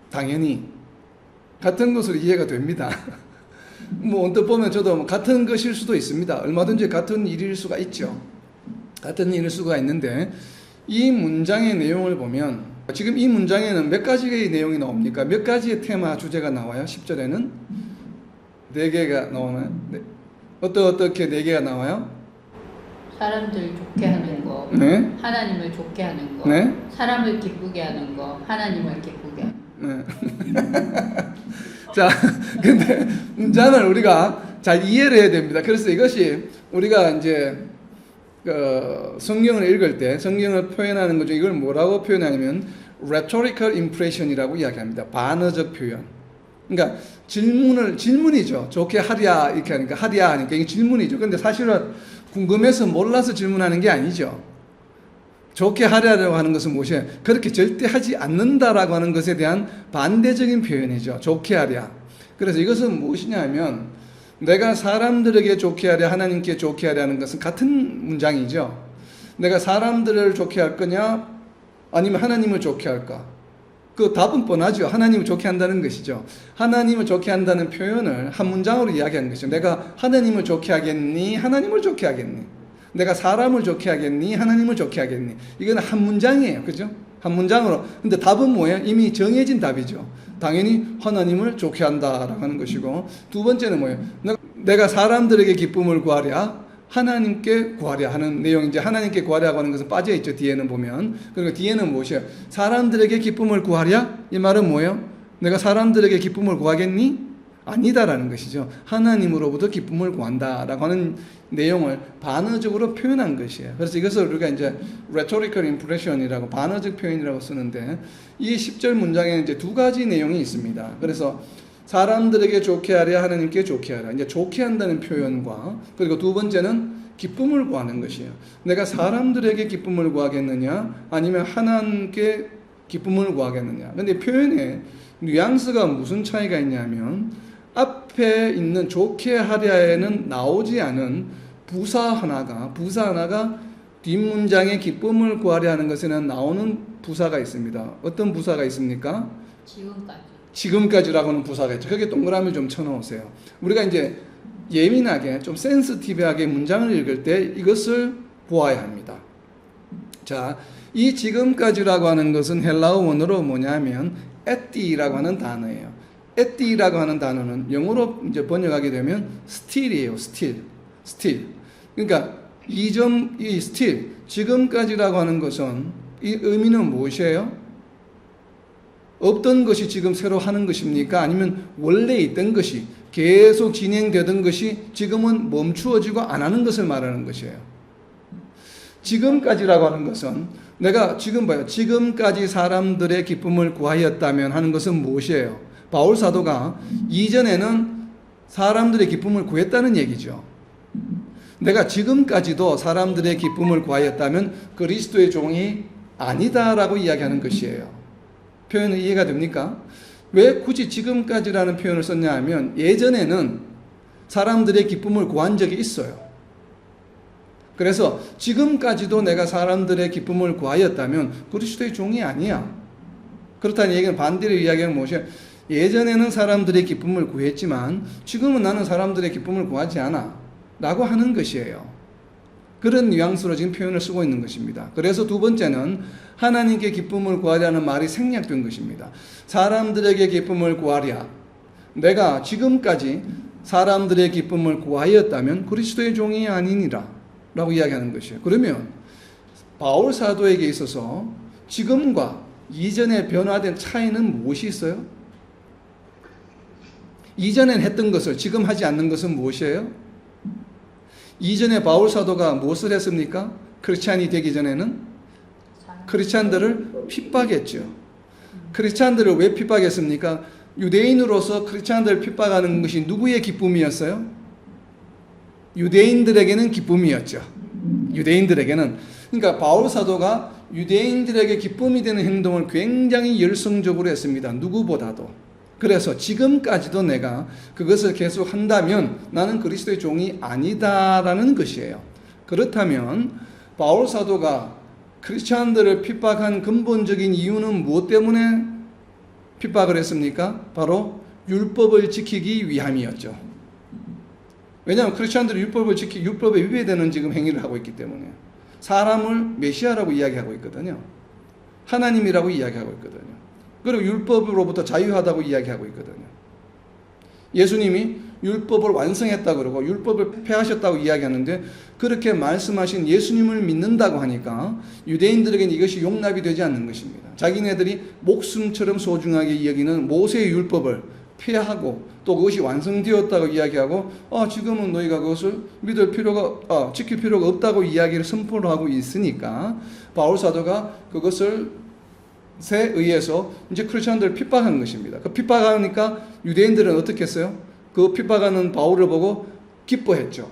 당연히 같은 것으로 이해가 됩니다. 뭐 언뜻 보면 저도 같은 것일 수도 있습니다. 얼마든지 같은 일일 수가 있죠. 같은 일일 수가 있는데 이 문장의 내용을 보면 지금 이 문장에는 몇 가지의 내용이 나옵니까? 몇 가지의 테마 주제가 나와요? 10절에는 4개가 나오나요? 네. 어떻게 4개가 나와요? 사람들 좋게 하는 거, 네. 하나님을 좋게 하는 거, 네. 사람을 기쁘게 하는 거, 하나님을 기쁘게 하는 거. 네. 자, 근데 문장을 우리가 잘 이해를 해야 됩니다. 그래서 이것이 우리가 이제 성경을 읽을 때 성경을 표현하는 것 중에 이걸 뭐라고 표현하냐면 rhetorical impression이라고 이야기합니다. 반어적 표현. 그러니까 질문이죠. 좋게 하랴 이렇게 하니까 하랴 하니까 이게 질문이죠. 근데 사실은 궁금해서 몰라서 질문하는 게 아니죠. 좋게 하랴라고 하는 것은 무엇이에요? 그렇게 절대 하지 않는다라고 하는 것에 대한 반대적인 표현이죠. 좋게 하랴. 그래서 이것은 무엇이냐면 내가 사람들에게 좋게 하랴 하나님께 좋게 하랴는 것은 같은 문장이죠. 내가 사람들을 좋게 할 거냐 아니면 하나님을 좋게 할까? 그 답은 뻔하죠. 하나님을 좋게 한다는 것이죠. 하나님을 좋게 한다는 표현을 한 문장으로 이야기하는 것이죠. 내가 하나님을 좋게 하겠니? 하나님을 좋게 하겠니? 내가 사람을 좋게 하겠니? 하나님을 좋게 하겠니? 이건 한 문장이에요. 그죠? 한 문장으로. 근데 답은 뭐예요? 이미 정해진 답이죠. 당연히 하나님을 좋게 한다라고 하는 것이고, 두 번째는 뭐예요? 내가 사람들에게 기쁨을 구하랴, 하나님께 구하랴 하는 내용. 이제 하나님께 구하랴고 하는 것은 빠져 있죠. 뒤에는 보면. 그리고 뒤에는 무엇이에요? 사람들에게 기쁨을 구하랴? 이 말은 뭐예요? 내가 사람들에게 기쁨을 구하겠니? 아니다라는 것이죠. 하나님으로부터 기쁨을 구한다라고 하는 내용을 반어적으로 표현한 것이에요. 그래서 이것을 우리가 이제 rhetorical impression이라고 반어적 표현이라고 쓰는데, 이 10절 문장에는 이제 두 가지 내용이 있습니다. 그래서 사람들에게 좋게 하랴, 하나님께 좋게 하랴. 이제 좋게 한다는 표현과, 그리고 두 번째는 기쁨을 구하는 것이에요. 내가 사람들에게 기쁨을 구하겠느냐, 아니면 하나님께 기쁨을 구하겠느냐. 근데 표현에 뉘앙스가 무슨 차이가 있냐면, 앞에 있는 좋게 하랴에는 나오지 않은 부사 하나가 뒷문장에 기쁨을 구하려 하는 것에는 나오는 부사가 있습니다. 어떤 부사가 있습니까? 지금까지라고 하는 부사가 있죠. 거기에 동그라미 좀 쳐놓으세요. 우리가 이제 예민하게 좀 센시티브하게 문장을 읽을 때 이것을 보아야 합니다. 자, 이 지금까지라고 하는 것은 헬라어 원어로 뭐냐면 에띠라고 하는 단어예요. 에띠라고 하는 단어는 영어로 이제 번역하게 되면 still이에요. still. 그러니까 이 still, 지금까지라고 하는 것은 이 의미는 무엇이에요? 없던 것이 지금 새로 하는 것입니까? 아니면 원래 있던 것이 계속 진행되던 것이 지금은 멈추어지고 안 하는 것을 말하는 것이에요. 지금까지라고 하는 것은 내가 지금 봐요. 지금까지 사람들의 기쁨을 구하였다면 하는 것은 무엇이에요? 바울 사도가 이전에는 사람들의 기쁨을 구했다는 얘기죠. 내가 지금까지도 사람들의 기쁨을 구하였다면 그리스도의 종이 아니다라고 이야기하는 것이에요. 표현은 이해가 됩니까? 왜 굳이 지금까지라는 표현을 썼냐 하면 예전에는 사람들의 기쁨을 구한 적이 있어요. 그래서 지금까지도 내가 사람들의 기쁨을 구하였다면 그리스도의 종이 아니야. 그렇다는 얘기는 반대로 이야기하는 무엇이에요? 예전에는 사람들의 기쁨을 구했지만 지금은 나는 사람들의 기쁨을 구하지 않아 라고 하는 것이에요. 그런 뉘앙스로 지금 표현을 쓰고 있는 것입니다. 그래서 두 번째는 하나님께 기쁨을 구하려는 말이 생략된 것입니다. 사람들에게 기쁨을 구하랴. 내가 지금까지 사람들의 기쁨을 구하였다면 그리스도의 종이 아니니라 라고 이야기하는 것이에요. 그러면 바울 사도에게 있어서 지금과 이전에 변화된 차이는 무엇이 있어요? 이전엔 했던 것을 지금 하지 않는 것은 무엇이에요? 이전에 바울 사도가 무엇을 했습니까? 크리스찬이 되기 전에는 크리스찬들을 핍박했죠. 크리스찬들을 왜 핍박했습니까? 유대인으로서 크리스찬들을 핍박하는 것이 누구의 기쁨이었어요? 유대인들에게는 기쁨이었죠. 유대인들에게는. 그러니까 바울 사도가 유대인들에게 기쁨이 되는 행동을 굉장히 열성적으로 했습니다. 누구보다도. 그래서 지금까지도 내가 그것을 계속 한다면 나는 그리스도의 종이 아니다라는 것이에요. 그렇다면 바울 사도가 크리스찬들을 핍박한 근본적인 이유는 무엇 때문에 핍박을 했습니까? 바로 율법을 지키기 위함이었죠. 왜냐하면 크리스찬들이 율법에 위배되는 지금 행위를 하고 있기 때문에 사람을 메시아라고 이야기하고 있거든요. 하나님이라고 이야기하고 있거든요. 그리고 율법으로부터 자유하다고 이야기하고 있거든요. 예수님이 율법을 완성했다 그러고 율법을 폐하셨다고 이야기하는데 그렇게 말씀하신 예수님을 믿는다고 하니까 유대인들에게는 이것이 용납이 되지 않는 것입니다. 자기네들이 목숨처럼 소중하게 여기는 모세의 율법을 폐하고 또 그것이 완성되었다고 이야기하고 지금은 너희가 그것을 지킬 필요가 없다고 이야기를 선포를 하고 있으니까 바울 사도가 그것을 에 의해서 이제 크리스천들을 핍박한 것입니다. 그 핍박하니까 유대인들은 어떻게 했어요? 그 핍박하는 바울을 보고 기뻐했죠.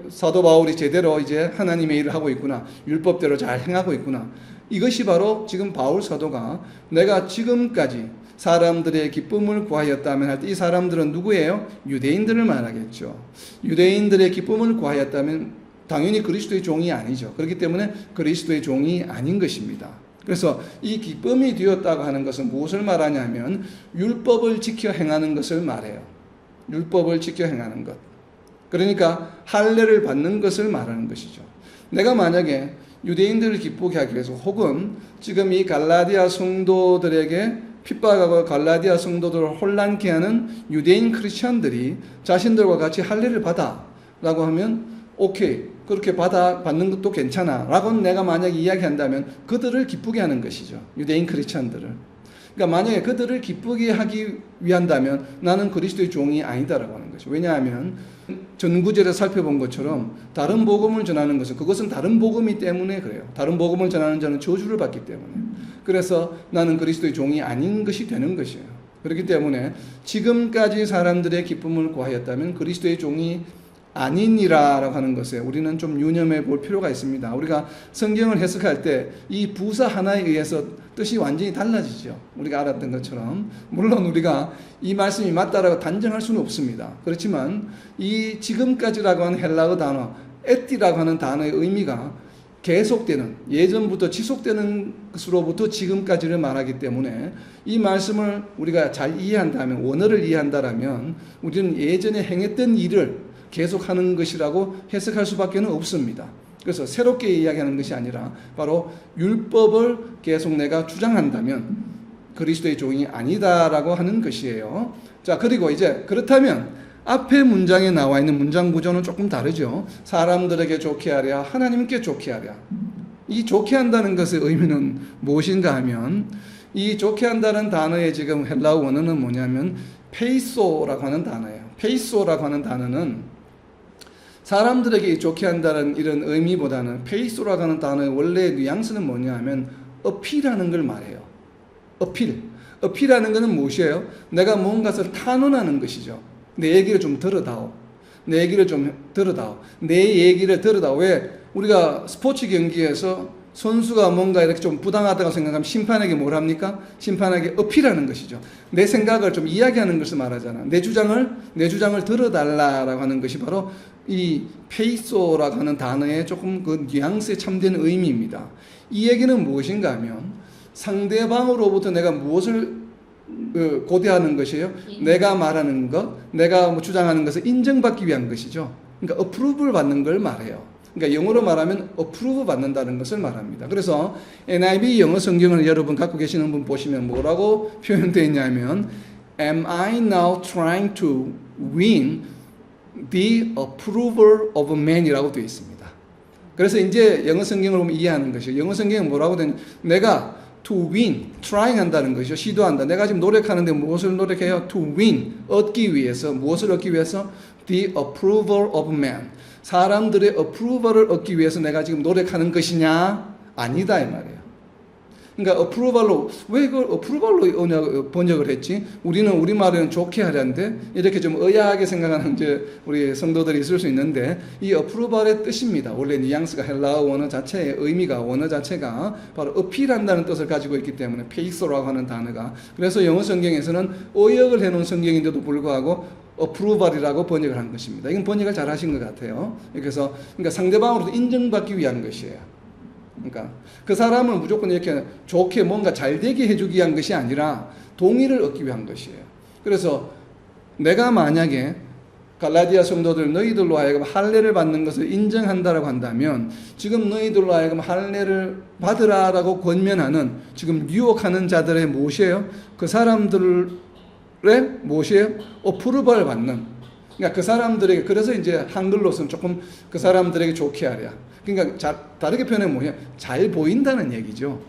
사도 바울이 제대로 이제 하나님의 일을 하고 있구나. 율법대로 잘 행하고 있구나. 이것이 바로 지금 바울 사도가 내가 지금까지 사람들의 기쁨을 구하였다면 할 때 이 사람들은 누구예요? 유대인들을 말하겠죠. 유대인들의 기쁨을 구하였다면 당연히 그리스도의 종이 아니죠. 그렇기 때문에 그리스도의 종이 아닌 것입니다. 그래서 이 기쁨이 되었다고 하는 것은 무엇을 말하냐면 율법을 지켜 행하는 것을 말해요. 율법을 지켜 행하는 것. 그러니까 할례를 받는 것을 말하는 것이죠. 내가 만약에 유대인들을 기쁘게 하기 위해서 혹은 지금 이 갈라디아 성도들에게 핍박하고 갈라디아 성도들을 혼란케 하는 유대인 크리스천들이 자신들과 같이 할례를 받아 라고 하면 오케이, 그렇게 받는 것도 괜찮아 라고 내가 만약에 이야기한다면 그들을 기쁘게 하는 것이죠. 유대인 크리스천들을. 그러니까 만약에 그들을 기쁘게 하기 위한다면 나는 그리스도의 종이 아니다라고 하는 것이죠. 왜냐하면 전구절에 살펴본 것처럼 다른 복음을 전하는 것은 그것은 다른 복음이 때문에 그래요. 다른 복음을 전하는 자는 저주를 받기 때문에. 그래서 나는 그리스도의 종이 아닌 것이 되는 것이에요. 그렇기 때문에 지금까지 사람들의 기쁨을 구하였다면 그리스도의 종이 아니니라라고 하는 것에 우리는 좀 유념해 볼 필요가 있습니다. 우리가 성경을 해석할 때 이 부사 하나에 의해서 뜻이 완전히 달라지죠. 우리가 알았던 것처럼. 물론 우리가 이 말씀이 맞다라고 단정할 수는 없습니다. 그렇지만 이 지금까지라고 하는 헬라어 단어 에띠라고 하는 단어의 의미가 계속되는, 예전부터 지속되는 것으로부터 지금까지를 말하기 때문에 이 말씀을 우리가 잘 이해한다면, 원어를 이해한다면 우리는 예전에 행했던 일을 계속하는 것이라고 해석할 수밖에 없습니다. 그래서 새롭게 이야기하는 것이 아니라 바로 율법을 계속 내가 주장한다면 그리스도의 종이 아니다라고 하는 것이에요. 자, 그리고 이제 그렇다면 앞에 문장에 나와 있는 문장 구조는 조금 다르죠. 사람들에게 좋게 하랴, 하나님께 좋게 하랴. 이 좋게 한다는 것의 의미는 무엇인가 하면 이 좋게 한다는 단어의 지금 헬라어 원어는 뭐냐면 페이소라고 하는 단어예요. 페이소라고 하는 단어는 사람들에게 좋게 한다는 이런 의미보다는 페이소라고 하는 단어의 원래의 뉘앙스는 뭐냐 하면 어필하는 걸 말해요. 어필하는 것은 무엇이에요? 내가 뭔가를 탄원하는 것이죠. 내 얘기를 좀 들어다오. 내 얘기를 들어다오. 왜? 우리가 스포츠 경기에서 선수가 뭔가 이렇게 좀 부당하다고 생각하면 심판에게 뭘 합니까? 심판에게 어필하는 것이죠. 내 생각을 좀 이야기하는 것을 말하잖아. 내 주장을 들어달라라고 하는 것이 바로 이 페이소라고 하는 단어의 조금 그 뉘앙스에 참된 의미입니다. 이 얘기는 무엇인가 하면 상대방으로부터 내가 무엇을 고대하는 것이에요? 내가 말하는 것, 내가 주장하는 것을 인정받기 위한 것이죠. 그러니까 어프루브를 받는 걸 말해요. 그러니까 영어로 말하면 approve 받는다는 것을 말합니다. 그래서 NIV 영어 성경을 여러분 갖고 계시는 분 보시면 뭐라고 표현되어 있냐면 Am I now trying to win the approval of man? 이라고 되어 있습니다. 그래서 이제 영어 성경을 보면 이해하는 것이에요. 영어 성경은 뭐라고 되냐, 내가 to win, trying 한다는 것이죠. 시도한다. 내가 지금 노력하는데 무엇을 노력해요? to win, 얻기 위해서. 무엇을 얻기 위해서? the approval of man. 사람들의 approval을 얻기 위해서 내가 지금 노력하는 것이냐? 아니다 이 말이에요. 그러니까 approval로, 왜 이걸 approval로 번역을 했지? 우리는 우리말에는 좋게 하려는데 이렇게 좀 의아하게 생각하는 이제 우리 성도들이 있을 수 있는데 이 approval의 뜻입니다. 원래 뉘앙스가 헬라어 원어 자체의 의미가 원어 자체가 바로 어필한다는 뜻을 가지고 있기 때문에 페이소라고 하는 단어가 그래서 영어 성경에서는 의역을 해놓은 성경인데도 불구하고 approval이라고 번역을 한 것입니다. 이건 번역을 잘 하신 것 같아요. 그래서 그러니까 상대방으로부터 인정받기 위한 것이에요. 그러니까 그 사람을 무조건 이렇게 좋게 뭔가 잘 되게 해주기 위한 것이 아니라 동의를 얻기 위한 것이에요. 그래서 내가 만약에 갈라디아 성도들 너희들로 하여금 할례를 받는 것을 인정한다라고 한다면 지금 너희들로 하여금 할례를 받으라라고 권면하는 지금 유혹하는 자들의 무엇이에요? 그 사람들의 무엇이에요? 어프루벌 받는. 그러니까 그 사람들에게 그래서 이제 한글로서는 조금 그 사람들에게 좋게 하랴. 그러니까 다르게 표현하면 뭐냐? 잘 보인다는 얘기죠.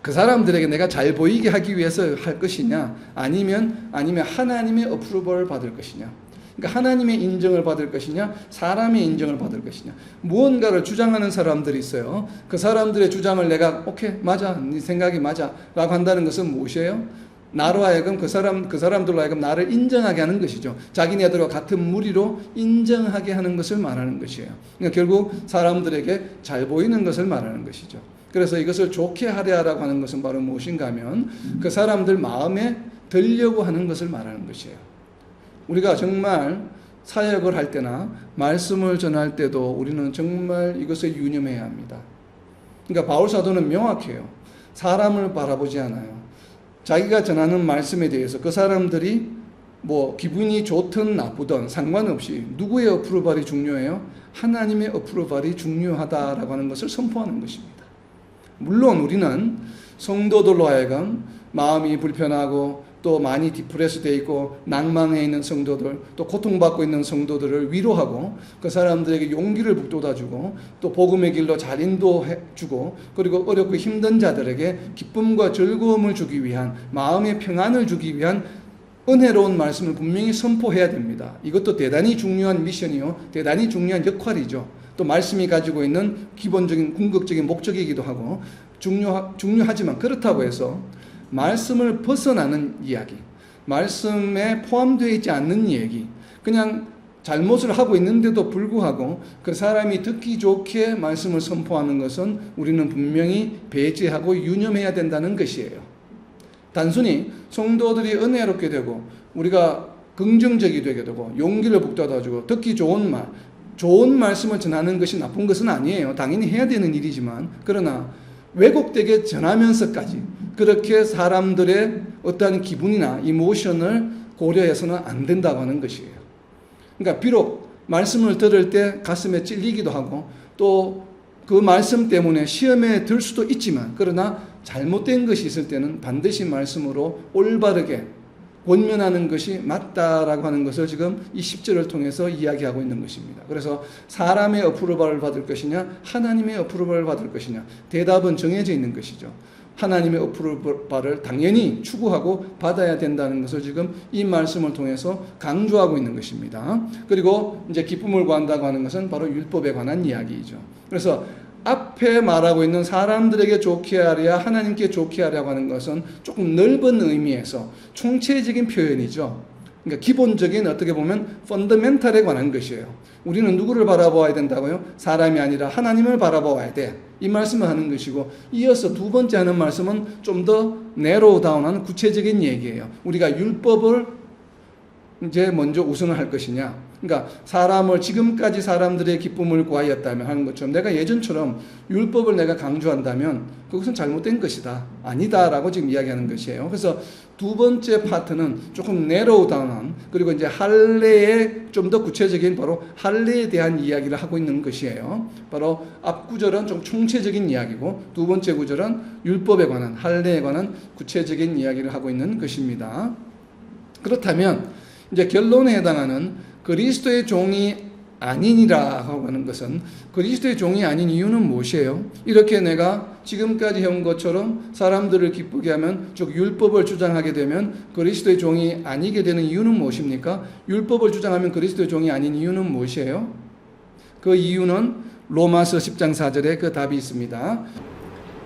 그 사람들에게 내가 잘 보이게 하기 위해서 할 것이냐, 아니면 하나님의 어프로벌을 받을 것이냐. 그러니까 하나님의 인정을 받을 것이냐, 사람의 인정을 받을 것이냐. 무언가를 주장하는 사람들이 있어요. 그 사람들의 주장을 내가 오케이 맞아, 네 생각이 맞아라고 한다는 것은 무엇이에요? 나로 하여금 그 사람들로 하여금 나를 인정하게 하는 것이죠. 자기네들과 같은 무리로 인정하게 하는 것을 말하는 것이에요. 그러니까 결국 사람들에게 잘 보이는 것을 말하는 것이죠. 그래서 이것을 좋게 하려고 하는 것은 바로 무엇인가 하면 그 사람들 마음에 들려고 하는 것을 말하는 것이에요. 우리가 정말 사역을 할 때나 말씀을 전할 때도 우리는 정말 이것을 유념해야 합니다. 그러니까 바울 사도는 명확해요. 사람을 바라보지 않아요. 자기가 전하는 말씀에 대해서 그 사람들이 뭐 기분이 좋든 나쁘든 상관없이 누구의 어프로발이 중요해요? 하나님의 어프로발이 중요하다라고 하는 것을 선포하는 것입니다. 물론 우리는 성도들로 하여금 마음이 불편하고 또 많이 디프레스 되어 있고 낭망해 있는 성도들 또 고통받고 있는 성도들을 위로하고 그 사람들에게 용기를 북돋아주고 또 복음의 길로 잘 인도해주고 그리고 어렵고 힘든 자들에게 기쁨과 즐거움을 주기 위한 마음의 평안을 주기 위한 은혜로운 말씀을 분명히 선포해야 됩니다. 이것도 대단히 중요한 미션이요 대단히 중요한 역할이죠. 또 말씀이 가지고 있는 기본적인 궁극적인 목적이기도 하고 중요하지만 그렇다고 해서 말씀을 벗어나는 이야기, 말씀에 포함되어 있지 않는 얘기, 그냥 잘못을 하고 있는데도 불구하고 그 사람이 듣기 좋게 말씀을 선포하는 것은 우리는 분명히 배제하고 유념해야 된다는 것이에요. 단순히 성도들이 은혜롭게 되고 우리가 긍정적이 되게 되고 용기를 북돋아주고 듣기 좋은 말, 좋은 말씀을 전하는 것이 나쁜 것은 아니에요. 당연히 해야 되는 일이지만 그러나 왜곡되게 전하면서까지 그렇게 사람들의 어떠한 기분이나 이모션을 고려해서는 안 된다고 하는 것이에요. 그러니까 비록 말씀을 들을 때 가슴에 찔리기도 하고 또 그 말씀 때문에 시험에 들 수도 있지만 그러나 잘못된 것이 있을 때는 반드시 말씀으로 올바르게 권면하는 것이 맞다라고 하는 것을 지금 이 10절을 통해서 이야기하고 있는 것입니다. 그래서 사람의 어프로발을 받을 것이냐 하나님의 어프로발을 받을 것이냐 대답은 정해져 있는 것이죠. 하나님의 어프로발을 당연히 추구하고 받아야 된다는 것을 지금 이 말씀을 통해서 강조하고 있는 것입니다. 그리고 이제 기쁨을 구한다고 하는 것은 바로 율법에 관한 이야기이죠. 그래서 앞에 말하고 있는 사람들에게 좋게 하랴 하나님께 좋게 하려고 하는 것은 조금 넓은 의미에서 총체적인 표현이죠. 그러니까 기본적인 어떻게 보면 펀더멘탈에 관한 것이에요. 우리는 누구를 바라보아야 된다고요? 사람이 아니라 하나님을 바라보아야 돼. 이 말씀을 하는 것이고 이어서 두 번째 하는 말씀은 좀 더 내로우 다운한 구체적인 얘기예요. 우리가 율법을 이제 먼저 우선을 할 것이냐. 그러니까 사람을 지금까지 사람들의 기쁨을 구하였다면 하는 것처럼 내가 예전처럼 율법을 내가 강조한다면 그것은 잘못된 것이다. 아니다라고 지금 이야기하는 것이에요. 그래서 두 번째 파트는 조금 내로우 다운한 그리고 이제 할례의 좀 더 구체적인 바로 할례에 대한 이야기를 하고 있는 것이에요. 바로 앞 구절은 좀 총체적인 이야기고 두 번째 구절은 율법에 관한 할례에 관한 구체적인 이야기를 하고 있는 것입니다. 그렇다면 이제 결론에 해당하는 그리스도의 종이 아니니라고 하는 것은 그리스도의 종이 아닌 이유는 무엇이에요? 이렇게 내가 지금까지 해온 것처럼 사람들을 기쁘게 하면, 즉 율법을 주장하게 되면 그리스도의 종이 아니게 되는 이유는 무엇입니까? 율법을 주장하면 그리스도의 종이 아닌 이유는 무엇이에요? 그 이유는 로마서 10장 4절에 그 답이 있습니다.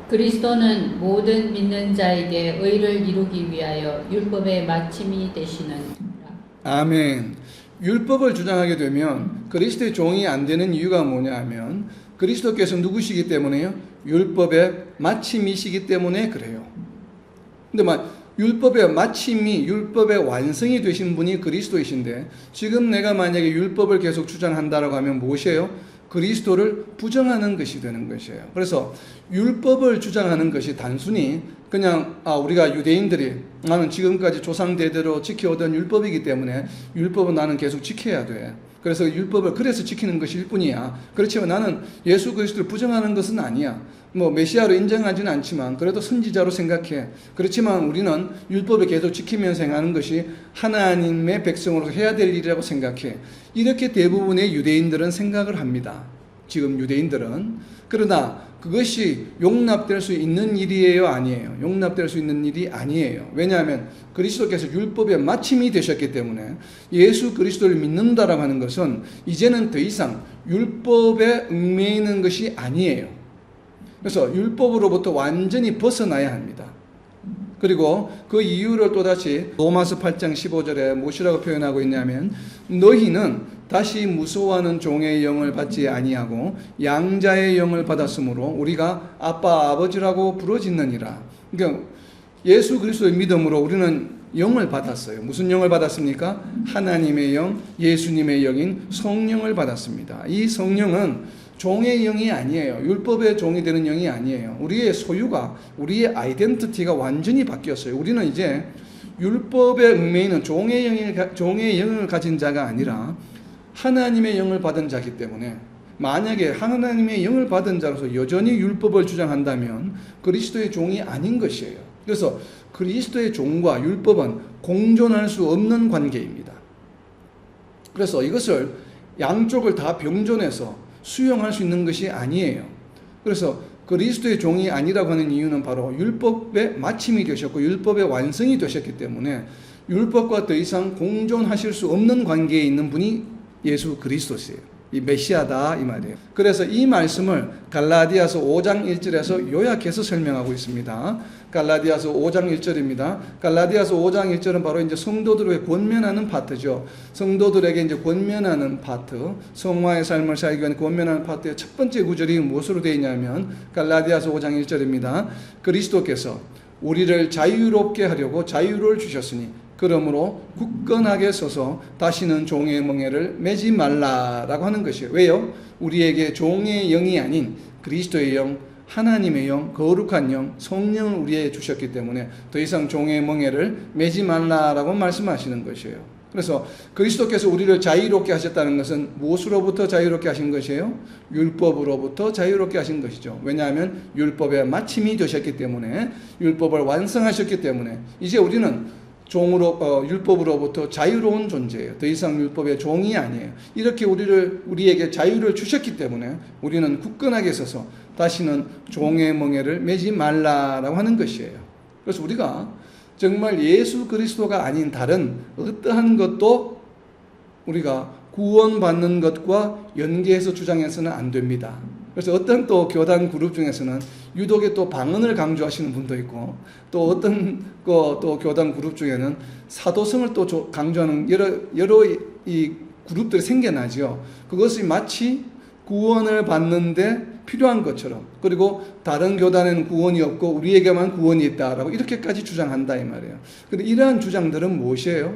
그리스도는 모든 믿는 자에게 의를 이루기 위하여 율법의 마침이 되시느니라. 아멘. 율법을 주장하게 되면 그리스도의 종이 안 되는 이유가 뭐냐 하면 그리스도께서 누구시기 때문에요? 율법의 마침이시기 때문에 그래요. 근데 율법의 마침이, 율법의 완성이 되신 분이 그리스도이신데, 지금 내가 만약에 율법을 계속 주장한다라고 하면 무엇이에요? 그리스도를 부정하는 것이 되는 것이에요. 그래서 율법을 주장하는 것이 단순히 그냥 우리가 유대인들이 나는 지금까지 조상대대로 지켜오던 율법이기 때문에 율법은 나는 계속 지켜야 돼. 그래서 율법을 그래서 지키는 것일 뿐이야. 그렇지만 나는 예수 그리스도를 부정하는 것은 아니야. 메시아로 인정하지는 않지만 그래도 선지자로 생각해. 그렇지만 우리는 율법을 계속 지키면서 행하는 것이 하나님의 백성으로서 해야 될 일이라고 생각해. 이렇게 대부분의 유대인들은 생각을 합니다. 지금 유대인들은. 그러나 그것이 용납될 수 있는 일이에요? 아니에요? 용납될 수 있는 일이 아니에요. 왜냐하면 그리스도께서 율법의 마침이 되셨기 때문에 예수 그리스도를 믿는다라고 하는 것은 이제는 더 이상 율법에 얽매이는 것이 아니에요. 그래서 율법으로부터 완전히 벗어나야 합니다. 그리고 그 이유를 또다시 로마서 8장 15절에 무엇이라고 표현하고 있냐면, 너희는 다시 무서워하는 종의 영을 받지 아니하고 양자의 영을 받았으므로 우리가 아빠 아버지라고 부르짖느니라. 그러니까 예수 그리스도의 믿음으로 우리는 영을 받았어요. 무슨 영을 받았습니까? 하나님의 영, 예수님의 영인 성령을 받았습니다. 이 성령은 종의 영이 아니에요. 율법의 종이 되는 영이 아니에요. 우리의 소유가, 우리의 아이덴티티가 완전히 바뀌었어요. 우리는 이제 율법에 얽매이는 종의 영을 가진 자가 아니라 하나님의 영을 받은 자이기 때문에, 만약에 하나님의 영을 받은 자로서 여전히 율법을 주장한다면 그리스도의 종이 아닌 것이에요. 그래서 그리스도의 종과 율법은 공존할 수 없는 관계입니다. 그래서 이것을 양쪽을 다 병존해서 수용할 수 있는 것이 아니에요. 그래서 그리스도의 종이 아니라고 하는 이유는 바로 율법의 마침이 되셨고 율법의 완성이 되셨기 때문에 율법과 더 이상 공존하실 수 없는 관계에 있는 분이 예수 그리스도세요. 이 메시아다 이 말이에요. 그래서 이 말씀을 갈라디아서 5장 1절에서 요약해서 설명하고 있습니다. 갈라디아서 5장 1절입니다. 갈라디아서 5장 1절은 바로 이제 성도들에게 권면하는 파트죠. 성도들에게 이제 권면하는 파트, 성화의 삶을 살기 위한 권면하는 파트의 첫 번째 구절이 무엇으로 되어 있냐면 갈라디아서 5장 1절입니다. 그리스도께서 우리를 자유롭게 하려고 자유를 주셨으니 그러므로 굳건하게 서서 다시는 종의 멍에를 매지 말라라고 하는 것이에요. 왜요? 우리에게 종의 영이 아닌 그리스도의 영, 하나님의 영, 거룩한 영, 성령을 우리에게 주셨기 때문에 더 이상 종의 멍에를 매지 말라라고 말씀하시는 것이에요. 그래서 그리스도께서 우리를 자유롭게 하셨다는 것은 무엇으로부터 자유롭게 하신 것이에요? 율법으로부터 자유롭게 하신 것이죠. 왜냐하면 율법의 마침이 되셨기 때문에, 율법을 완성하셨기 때문에 이제 우리는 율법으로부터 자유로운 존재예요. 더 이상 율법의 종이 아니에요. 이렇게 우리에게 자유를 주셨기 때문에 우리는 굳건하게 서서 다시는 종의 멍에를 매지 말라라고 하는 것이에요. 그래서 우리가 정말 예수 그리스도가 아닌 다른 어떠한 것도 우리가 구원받는 것과 연계해서 주장해서는 안 됩니다. 그래서 어떤 또 교단 그룹 중에서는 유독에 또 방언을 강조하시는 분도 있고, 또 어떤 또 교단 그룹 중에는 사도성을 또 강조하는 여러 이 그룹들이 생겨나죠. 그것이 마치 구원을 받는데 필요한 것처럼, 그리고 다른 교단에는 구원이 없고 우리에게만 구원이 있다라고 이렇게까지 주장한다 이 말이에요. 그런데 이러한 주장들은 무엇이에요?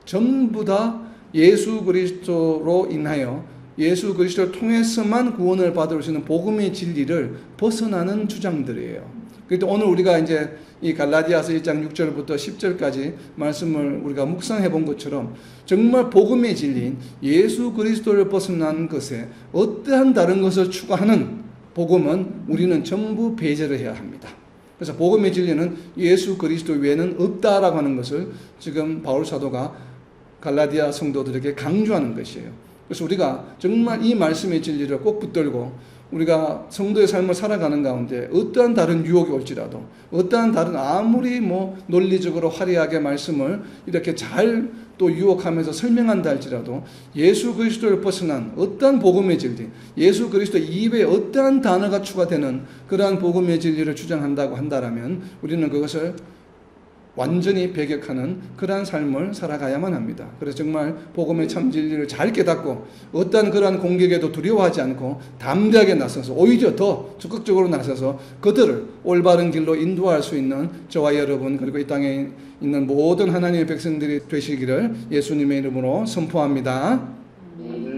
전부 다 예수 그리스도로 인하여 예수 그리스도를 통해서만 구원을 받을 수 있는 복음의 진리를 벗어나는 주장들이에요. 그런데 오늘 우리가 이제 이 갈라디아서 1장 6절부터 10절까지 말씀을 우리가 묵상해 본 것처럼 정말 복음의 진리인 예수 그리스도를 벗어난 것에 어떠한 다른 것을 추가하는 복음은 우리는 전부 배제를 해야 합니다. 그래서 복음의 진리는 예수 그리스도 외에는 없다라고 하는 것을 지금 바울 사도가 갈라디아 성도들에게 강조하는 것이에요. 그래서 우리가 정말 이 말씀의 진리를 꼭 붙들고 우리가 성도의 삶을 살아가는 가운데 어떠한 다른 유혹이 올지라도 어떠한 다른 아무리 논리적으로 화려하게 말씀을 이렇게 잘 또 유혹하면서 설명한다 할지라도 예수 그리스도를 벗어난 어떠한 복음의 진리, 예수 그리스도 입에 어떠한 단어가 추가되는 그러한 복음의 진리를 주장한다고 한다라면 우리는 그것을 완전히 배격하는 그러한 삶을 살아가야만 합니다. 그래서 정말 복음의 참 진리를 잘 깨닫고 어떠한 그러한 공격에도 두려워하지 않고 담대하게 나서서 오히려 더 적극적으로 나서서 그들을 올바른 길로 인도할 수 있는 저와 여러분 그리고 이 땅에 있는 모든 하나님의 백성들이 되시기를 예수님의 이름으로 선포합니다. 네.